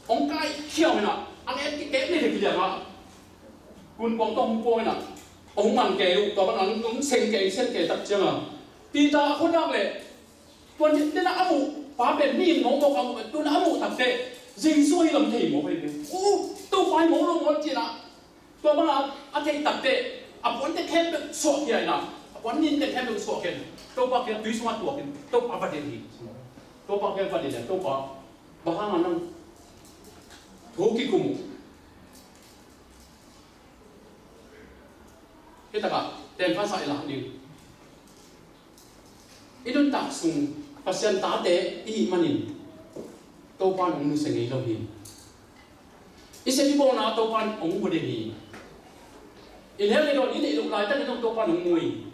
ông cái khiêu này nào anh em cái kém này thì cái gì mà quân quang tông coi nào ông mình kể tôi bắt anh cũng xem kể tập chân nàoปีตาคนดังเลยตัวนี้น่าอามูป้าเป็นนี่มองบอกอามูตัวน่าอามูตัดเตะยิงช่วยลำทีมองไปเลยโอ้ตัวไฟมองลงหมดจีน่ะตัวมันอาเทตัดเตะอ่ะวันนี้แค่เป็นสวดใหญ่น่ะวันนี้แค่เป็นสวดกันตัวป้าแค่ดุยสมาตัวกันตัวป้าประเดี๋ยวนี้ตัวป้าแค่ประเดี๋ยวตัวป้าบ้ามันนั่งทุกข์กุมเฮ้ยแต่ก็เต็มภาษาอีหลานนี่idun tak sung pasien tate I manin to pan ong sengi lo hi ise ni bo na to pan ong bude hi il hele do ni lo lai ta ni to pan ong mui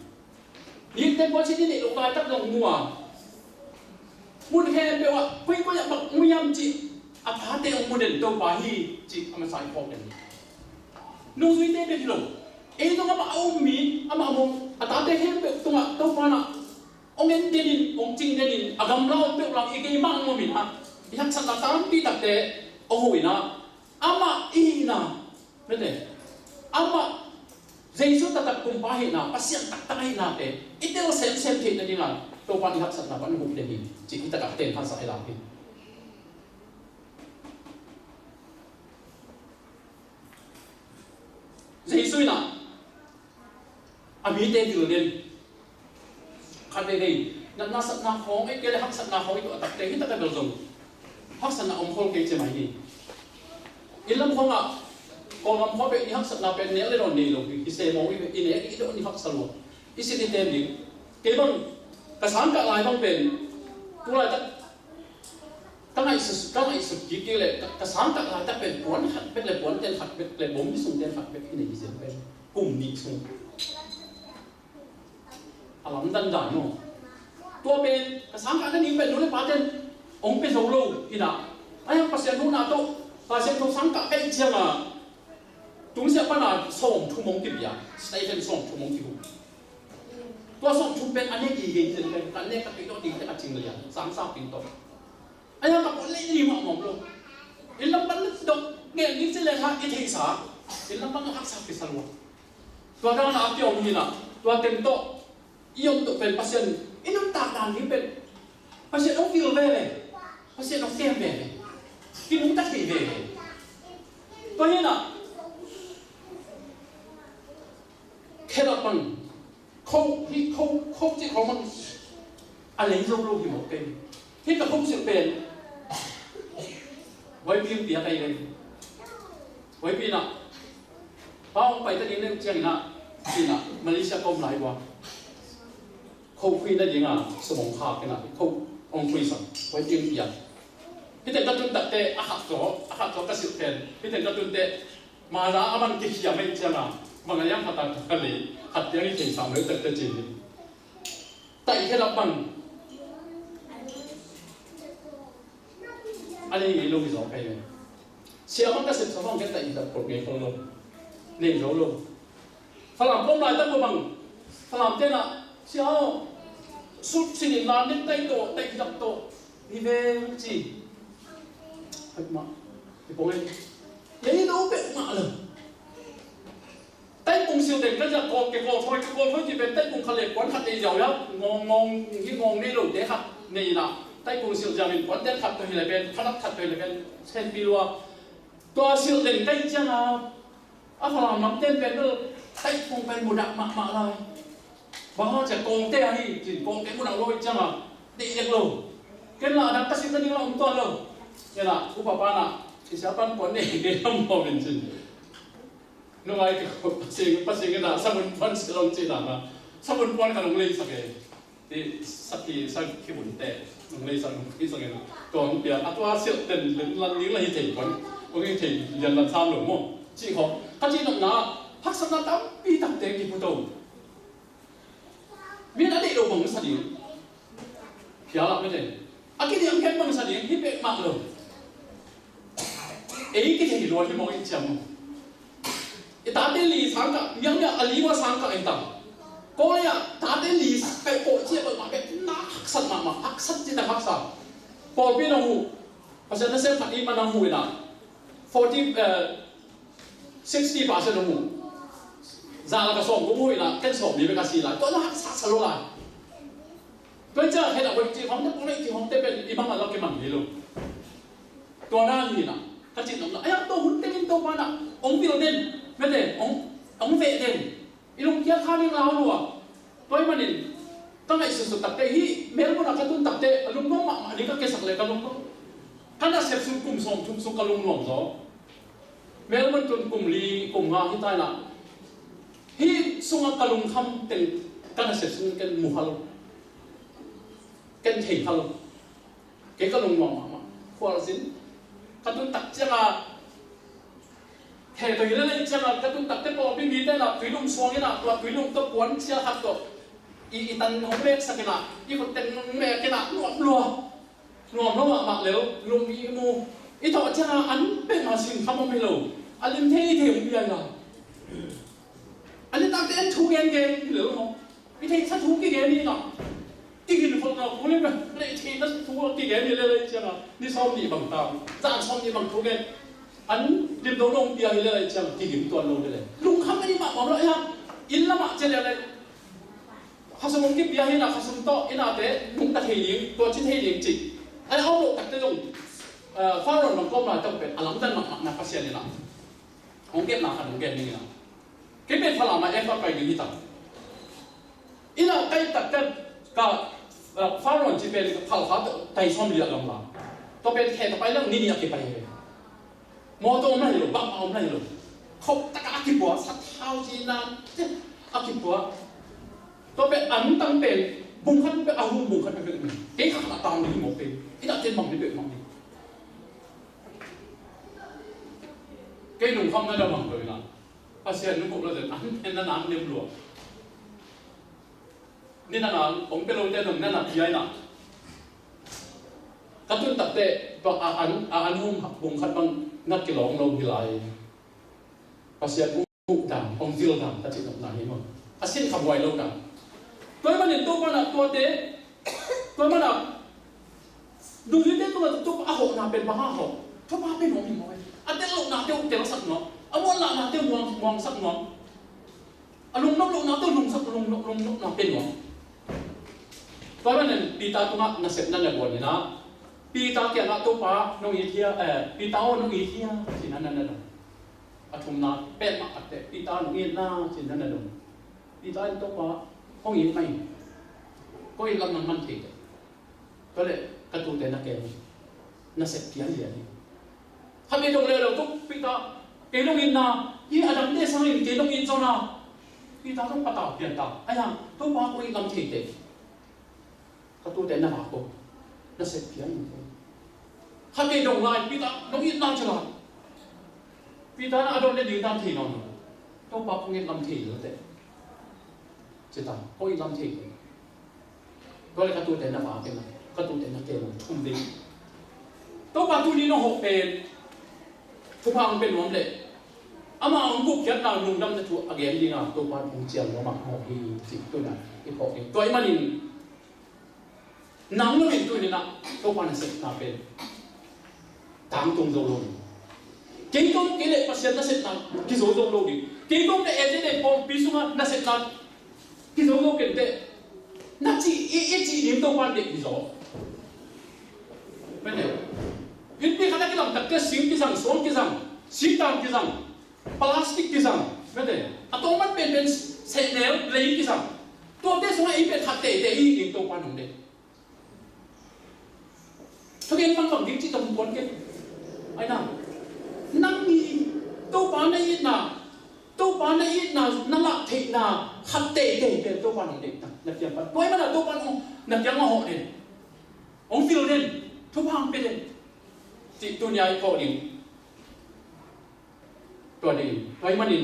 ni te bo chi ni lo lai ta dong mua mun he be wa pui ko ya bak muyam chi a pha te ong muden to pa hi chi ama sai pho den no zui te be lo e to ma au mi ama mo ata te he be to ma to pa na ông em đi ông chính đi agam lao biết làm cái mang mà mình ha nhắc sẵn là tám pi đặc tế ông hỏi na ama I na biết đấy ama Jesus ta tập cùng ba hiện na pasien tak tak hiện na tế ít điều xem thiệt là như nào tôi quan nhắc sẵn là vẫn hụt để mình chỉ kita gặp tên hắn sai làm đi Jesus na ami tên từ lên khăn đây đây na sát na hong ấy cái này hắc sát na hong ấy tập đấy kita cái belum hắc sát na ông hong cái gì mà đi ilam hong à còn ông hong bị hắc sát na bên này lên này luôn cái xe mong cái này cái đó ni hắc sát luôn cái gì đi tên đi cái bằng cái sáng cả lại bằng bên tôi lại cái này sự cái này cái sáng cả lại ta bên quán hạt bên lại quán tên hạt bên lại bốn cái sung tên hạt bên cái này gì bên cùng đi sung lắm đơn giản không? Tôi bên cái sáng cả cái niệm bên nó lấy phát trên ông bên dầu lâu thì nào? Anh em phát hiện lúc nào tôi phát hiện tôi sáng cả cái chiang à, chúng sẽ bắt là sống thu mông kịp ya, Stephen sống thu mông kịp. Tôi sống thu bên anh ấy gì gì gì bên anh ấy cái đó đi cái chuyện gì à, sáng sao tiếng to. Anh em có lấy gì mà mỏng luôn? Anh em bắt được nghe những cái lời hát cái thế sao? Anh em bắt được hát sao cái sao luôn? Tôi đang nói cái ông gì nào? Tôi tiếng to iyon to pen pasien inon takan ni pen pasien ông feel về pasien ông xem về khi muốn tắt thì về tôi nghĩ là khi đó mình không chỉ không mình anh lấy dâu lâu thì một bên khi cả không sự bền với phim bịa đây với phim nào bao phải ta đi lên chuyện nào thì là Malaysia công lại qua không khi đó gì à sông khạc cái nào không องคุยสังไว้ยิงเปียพี่แต่กระตุ้นตัดเตะอาหักจ่อกระสิบเป็นพี่แต่กระตุ้นเตะมาละมันเกี่ยไม่เจ้านะมันยังหัดตัดกันเลยหัดยังอีกสิ่งสามเลยแต่จริงแต่อีกแค่รับมันอันนี้ลูกที่สองไปเลยเชื่อมันก็สิบสองแค่แต่อีกแต่กดเงี้ยคนลงนี่เราลงฝรั่งก้มลายตั้งบังฝรั่งเจ้าน่ะเชื่อสุดสิ่งนั้นนี่ได้โตได้จับโตนี่เวจีไอ้มาไอ้พวกนี้ยังดูเป็นมาเลยได้ปุ่งเสียวเด็กก็จะกอดถอยที่เป็นได้ปุ่งขลับวันขัดไอ้เหยาแล้วงงที่งงนี่หลุดเด็กครับนี่นะได้ปุ่งเสียวจะเป็นวันเด็กขัดตัวอะไรเป็นขลับขัดตัวอะไรเป็นเช่นปีรัวตัวเสียวเด็กได้จังอ่ะฝรั่งนับเต้นเป็นได้ปุ่งเป็นบุดักมาเลยบางคนจะโกงเตะให้จิโกงเตะบุดักลอยจังอ่ะดีเด็กโลกันละนักสิกันนี่เราตัวโลกันละอุปปานะที่ชาวบ้านคนนี้เกี่ยมพอเป็นจริงนู่นไอ้ก็pasingกันนะsabun pon selong cina na sabun pon kan nglei sakay di sakhi bun te nglei sang ki sakay kong pia atwa sil ten lan ning la hi thei pon ko ngi thei yan lan sam lo mo chi kho ka chi nok na hak sam na tam pi tam te ki pu to min ade do bang sa di pia la me te aki di ang ken bang sa di hi pe mak lo ei ki thei lo hi mo i cham ताते ली सांगा यंग अलीवा सांगा इंता कोया ताते ली पे पोचे बल माके ना अक्सर जिता हक्सा पोबी ना हु पसंद से फटी मना हुए ना 60% ना हु ज़ाला का सोम हुए ना कैन सोम नहीं बेकार सी ला तो ना हक्सा सलो ला तो ज़ा है ना वही हम तो बोले कि हम तोเป็นอิหมัมอัลลอฮ์के मंग ले लो तो ना ही ना कच्ची ना अयां तो हुंटे किन तो पानाองค์เดียวเด่นไม่เด่นองค์เวเด่นอีลุงเกียร์ข้านี่เราหรอตัวมันนี่ต้องไอ้สุดตัดเตะฮีเมลบุนักตุนตัดเตะลุงน้องมาอันนี้ก็เกสักเลยกันลุงก็กันน่ะเสพสุกลุ่มส่งสุกกันลุงหลวงซอเมลมันตุนกลุ่มลีกลุ่มงาที่ใต้น่ะฮีสุงกันลุงคำเต็งกันน่ะเสพสุกกันมุฮัลกันเทฮัลเกกันลุงหลวงมาขวาสินกันตุนตัดเจ้าเฮ้ยตัวนี้เลยจังอ่ะก็ต้องตัดเต็มบอกไม่มีแต่ละฟิลุ่มสวงนี่นะตัวฟิลุ่มตัวปวนเชียร์หักตัวอีตันของเมฆสักนะอีคนเต็มเมฆกันนะหลวมมาเร็วลุงมีมูอีตัวจังอ่ะอันเป็นมาสิ่งทำมันไม่รู้อันนี้เท่ไม่ได้ละอันนี้ตั้งแต่ถูกเงี้ยเหลือมั้งอีเท่ถ้าถูกกี่เงี้ยนี่นะที่กินคนเราคนนี้แบบเลยเท่ถ้าถูกกี่เงี้ยนี่เลยจังอ่ะนี่ซ้อมดีบางตามจ้างซ้อมดีบางถูกเงี้ยอันริมโดนลงเปียเลยเลยจังที่หิมตัวลงเลยลุงคำไม่ได้มาบอกเลยฮะอินละมาเจริญเลยข้าสมมติเปียให้นะข้าสมมติโตอินาเตะมุงตะเทียงตัวชิ้นเทียงจิไอ้เอาโลตักเตะลงฟ้าร้อนมันก็มาต้องเป็นอลัมตันมาพัศยันนี่นะองเก็บมาขันองเก็บนี่นะเก็บเป็นพลังมาเอฟไปอยู่ที่ตั้งอินาใกล้ตักเตะกับฟ้าร้อนจีเป็นพลังเขาไต่ซ้อมเรียนลงมาต้องเป็นแค่ต่อไปเรื่องนี้เนี่ยเก็บไปมอตัวไม่หรอกบ้าเอาไม่หรอกเขาตะการกิบัวสัตว์เท้าจีนันเจ้าอากิบัวตัวเป็นอันตั้งเป็นบุ้งขันเป็นอาหุบุ้งขันเป็นแบบนี้เอ๊ะข้าตามนี่หมดเป็นที่นั่นเจนมองนี่เป็นมองนี่แกหนุ่มคำนั่นเรามองเลยนะภาษาหนุ่มเราจะอันเป็นนั่นน้ำเลี้ยงหลวงนี่นั่นน่ะผมเป็นเราเจ้าหนุ่มนั่นน่ะพี่ไอ้น่ะกระตุ้นตัดเตะตัวอันหุ่มบุ้งขันบางนักกีฬาลงกีฬาภาษาบุกดังองซิลดังตัดจิตหนักนี่มั้งอาศินขับไวลงดังตัวมันเนี่ยตัวมันตัวเตะตัวมันดูยิ่งเตะตัวอาหกน่ะเป็นบ้าหกตัวบ้าเป็นหัวมีมวยอันเตะลงน่ะเตะเตะสักเนาะอันวันละน่ะเตะมองสักเนาะอันลงน่ะเตะลงสักลงน่ะเป็นหัวตัวมันเนี่ยปีตาตัวน่ะเสร็จนั่นอย่างวันนี้นะปีตาเกี่ยงตัวป้าน้องอีเทียปีตาน้องอีเทียสินั่นอาทุมนาเป็ดมาอัดแต่ปีตาน้องอีน่าสินั่นปีตาตัวป้าห้องอีไม่ก็อีลำมันเถิดก็เลยกระตุ้นแต่นักเกมน่าเสียเพี้ยนเลยทำยังตรงเลยเราทุกปีตาเกลงอินนายี่อาดัมเดสังอินเกลงอินเจ้านาปีตาต้องปะตาเปลี่ยนตาไอ้ยังตัวป้าก็อีลำเถิดกระตุ้นแต่นักหากู น่าเสียเพียงข้าเกยดงไล่ปีตาน้องอินน้ำฉลาดปีตาน่าโดนได้ดีน้ำทีนอนต้องปั๊บเงินลำทีแล้วแต่จะตายก็อีลำทีก็เลยกระตุ้นแต่หน้าบ้าเป็นกระตุ้นแต่หน้าเกมทุ่มดิต้องปั๊บตัวนี้น้องหกเป็นทุกพังเป็นหวงเลยอามาองกุกยัดนางนุ่งดำจะถูกอเกนดีนะตัวปั๊บองเจียงว่ามันหกอีจิตตัวนั้นอีพอเองตัวไอ้มันนี่นังนู่นตัวนี้นะตัวปั๊บเสร็จน่าเป็นตามตรงโซโล่เก่งก็เกลี่ยภาษาน่าเสร็จน่ะกิโซโซโล่ดิเก่งก็เนี่ยเอเจนต์ปอมพิสุมาน่าเสร็จน่ะกิโซโล่เก่งแต่น่าจีจีนิ่มตัวปั๊บเด็กกิโซเป็นไงยิ่งปีขนาดกี่ลำตักเกสิงกิซังสวงกิซังสิตามกิซังพลาสติกกิซังเป็นไงอะตัวมันเป็นเศษเหลวเลยกิซังตัวเด็กส่วนไอ้เป็นขัดเตะอีกตัวปั๊บของเด็กทุกอย่างมันฝังดิ้งจีตรงบนกันไอ้น่ะนั่งมีตัวปานในอีน่ะตัวปานในอีน่ะนั่นละเทน่ะขัดเตะเป็นตัวปานของเด็กนะนักยังปานตัวมันละตัวปานของนักยังมาหอกเนี่ยองฟิลเด่นทุกพังเป็นเด่นจิตตัวใหญ่พอดิ่งตัวดิ่งตัวมันดิ่ง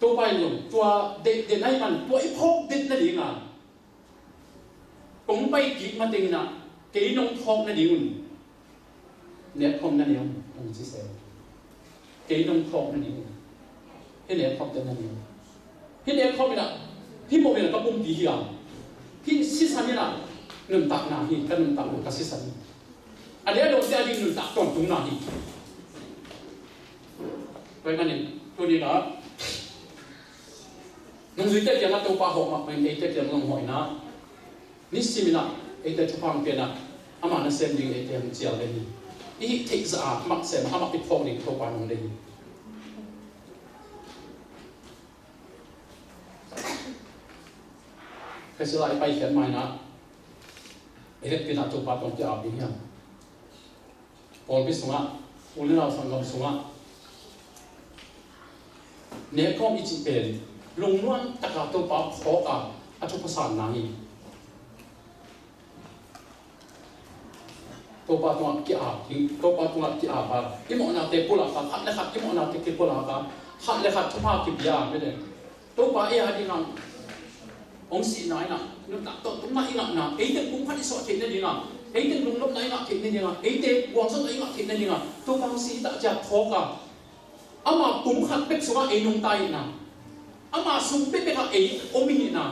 ตัวไปหนุ่มตัวเด็กเด่นให้มันตัวไอ้พกเด็กนั่นดิ่งอ่ะผมไปกีดมาดิ่งน่ะกีนงทองนั่นดิ่งเนี่ยคงนั่นเองผมชี้แจงเกยนงทองนั่นเองเห็นเนี่ยคงจะนั่นเองเห็นเนี่ยคงไม่ละพี่โมเป็นกับปุ่มดีเหี่ยพี่ซิสันนี่ละหนึ่งตักนาทีกับหนึ่งตักกับซิสันอันนี้โดนเสียจริงหนึ่งตักก่อนถึงนาทีไปมันนี่ตัวนี้นะน้องสุดท้ายจะมาตัวปลาหอกมาเป็นเอเจจะลงหอยนะนี่สิมินะเอเจจะฟังเป็นนะอามานั่นเซนดิ้งเอเจมันเจียวเลยนี่อีกที่สะอาดมักเสร็จมาติดฟองนี่ตัวปลาหงเลยใครสลายไปเขียนมานะไอ้เด็กที่น่าตัวปลาต้องจะอาบดีเนี่ยพอพิสุงะอุลินาสังกัมสุงะเนี่ยก็มีจิตเป็นลงนวลตะการตัวปลาขอกับอัจฉริยะนางตัวปลาตัวกี่อาบตัวปลาตัวกี่อาบอะที่หมอนาเตปุลาครับหัดเลยครับที่หมอนาเตปุลาครับหัดเลยครับทุกภาคกิบยาไม่ได้ตัวปลาเอฮัดดีนังองสีไหนนะนึกตัดตัวตรงไหนนะเอเด็กกุ้งพันธุ์สอดเข็นได้ดีนะเอเด็กลุงลบไหนนะเข็นได้ดีนะเอเด็กวางส้นไหนนะเข็นได้ดีนะตัวปลาสีตะจับทอกอะอามากุ้งขัดเป็กสว่าเอนุ่งไตนะอามาสุ่มเป็กเป็กเอโอมิหินะ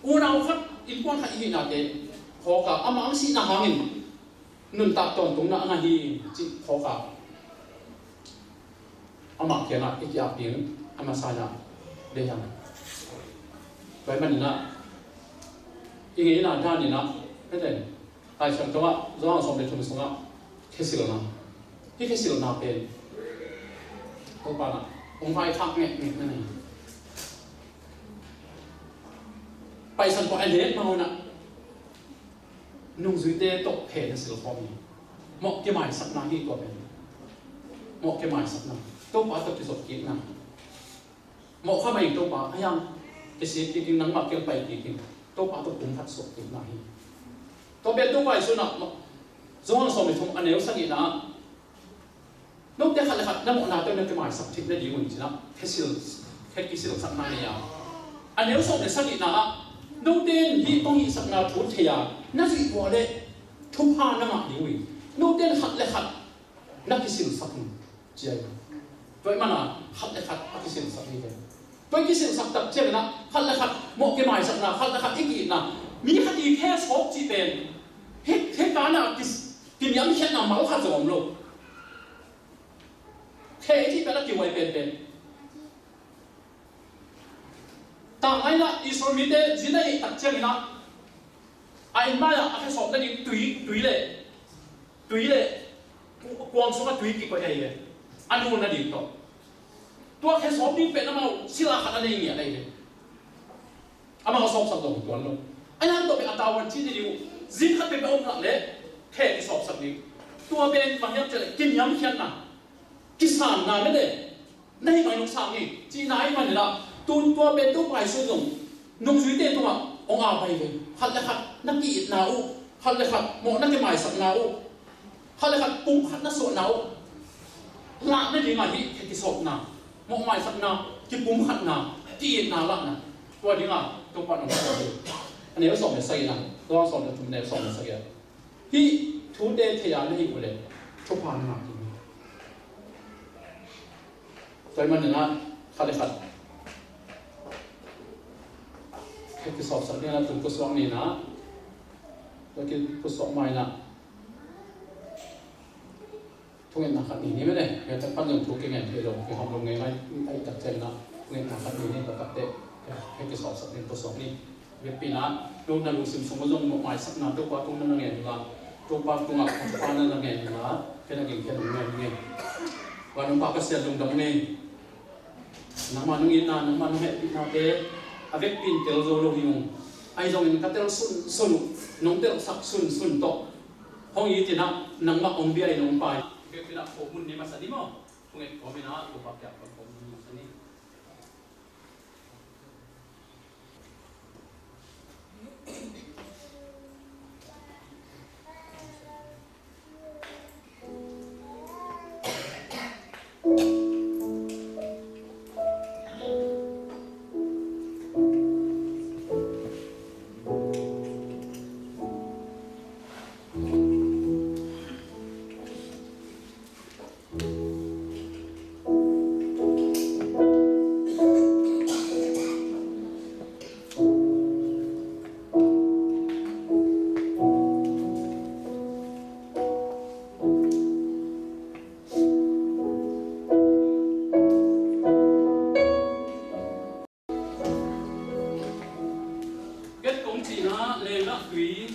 อูนาวขัดอินกวนขัดอิหินะเด็กทอกอะอามาสีน่าหางินนุ่นตัดตรงตรงนั้นนะฮีจิพอกับอามาเขียนอ่ะอีกอย่างเพียงอามาสายนะเดียวไปมันนี่นะอีกอย่างนั้นท่านนี่นะไม่ได้ไอ้ฉันก็ว่าร้องสมเด็จทุนสงฆ์แค่สิโลนะที่แค่สิโลนะเป็นตัวปานะองค์ไฟทักเนี่ยนั่นเองไปสันก็ไอเด็กมาเอานะนุ่งสุดเดตกเพนสิลฟอมีหมอกเกี่ยหมายสักนาที่ตัวเป็นหมอกเกี่ยหมายสักนาตัวปลาตัวที่สดกินนะหมอกเข้ามาอีกตัวปลาพยายามจะเสียจริงๆนั่งหมักเกี่ยวไปจริงๆตัวปลาตัวคุ้มพัดสดกินนาทีตัวเป็นตัวไปส่วนน่ะจงสมเป็นทงอันเดียวสักอีนะนกเด็กขัดเลยขัดนั่งหมอกนาตัวนั้นเกี่ยหมายสักทิศได้ดีกว่านี้นะแค่กิสิลสักนาเนี่ยอันเดียวสมเป็นสักอีนะนกเด่นที่ต้องมีสักนาทุนเทียนั่นสิว่าเลยทุกพานั่งอ่ะดีวิโนเดนขัดเลยขัดนักกิสิลสักนึงเจ้าตัวมันอ่ะขัดเลยขัดนักกิสิลสักนี่เลยตัวกิสิลสักตัดเจ้านะขัดเลยขัดหมอกเกี่ยหมายสักนะขัดเลยขัดอีกนะมีคดีแค่สอบจีเป็นเหตุการณ์น่ะกินยำแค่น่ะเมาขัดจะอมโลกแค่ที่เป็นนักกิจวัยเป็นต่างไงนะอิสราเอลจีนได้ตัดเจ้านะไอ้มาอ่ะแค่สอบได้ดีตุยเลยกวางสมัยตุยกี่คนเลยอันนู้นน่ะดีต่อตัวแค่สอบนี่เป็นน้ำมันศิลาขัดอะไรอย่างเงี้ยอะไรเลยอามาเขาสอบสักตัวตัวนึงไอ้นั่นตัวเป็นอัตราวันที่ดีอยู่จีนขัดเป็นองค์หลักเลยแค่ที่สอบสักนี้ตัวเป็นบางอย่างจะกินยำแค่น่ะกิสานน่ะไม่ได้ในหน่วยลูกสาวนี่จีนไหนมันเนี่ยละตัวเป็นตัวไปสู้ตรงนุ่งสุดเด่นตัวองอาไปเลยขัดเลยขัดนักกีฬาอู ขัดเลยขัดหมดนั่นจะหมายสักเนาขัดเลยขัดปุ่มขัดนั่นส่วนเนาหลักนั่นยังไงที่ที่สอบนาหมดหมายสักเนาที่ปุ่มขัดนาที่อินนาละนะตัวนี้อ่ะตัวปัดของเราอันนี้ก็สอบในไซน์นะตัวสอบในจุดในสอบในไซน์ที่ทุเดทยานี่อีกเลยชอบผ่านหนักใจมันเนี่ยนะขัดเลยขัดที่สอบสักเนี่ยนะถึงกุศลนี่นะแล้วก็กุศลใหม่นะทุกอย่างนักขัดนี่ไม่ได้เดี๋ยวจะปั้นอย่างทุกอย่างเทลงที่ทำลงไงไอ้ตัดใจนะทุกอย่างนักขัดนี่ก็ตัดเตะให้ที่สอบสักเนี่ยกุศลนี่เว็บปีนั้นลูกนั่นลูกซึมสมมติลงหมายสักนาตัวว่าตรงนั้นนั่งเงี้ยอยู่ละตัวปากตรงอ่ะปากนั้นนั่งเงี้ยอยู่ละแค่นั่งเงี้ยแค่นั่งเงี้ยวันนั้นปากก็เสียลงดำเงี้ยน้ำมันนั่งยินนานน้ำมันนั่งเงี้ยปีนาเตะavec pin tel zo lo yung ai zong in katel sun nong tel sak sun to hong yi tina nang ma ong bi ai nong pai ke pina ko mun ni masani mo kung et ko mina to pa kya ko mun masani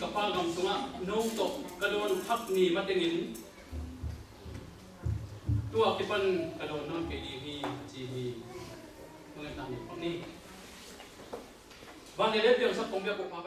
kapal gam sunga no to kadon hak ni matengin tua kipan kadon non ke hi chi hi mengenai ni ban ele biang sa pom bia ko pa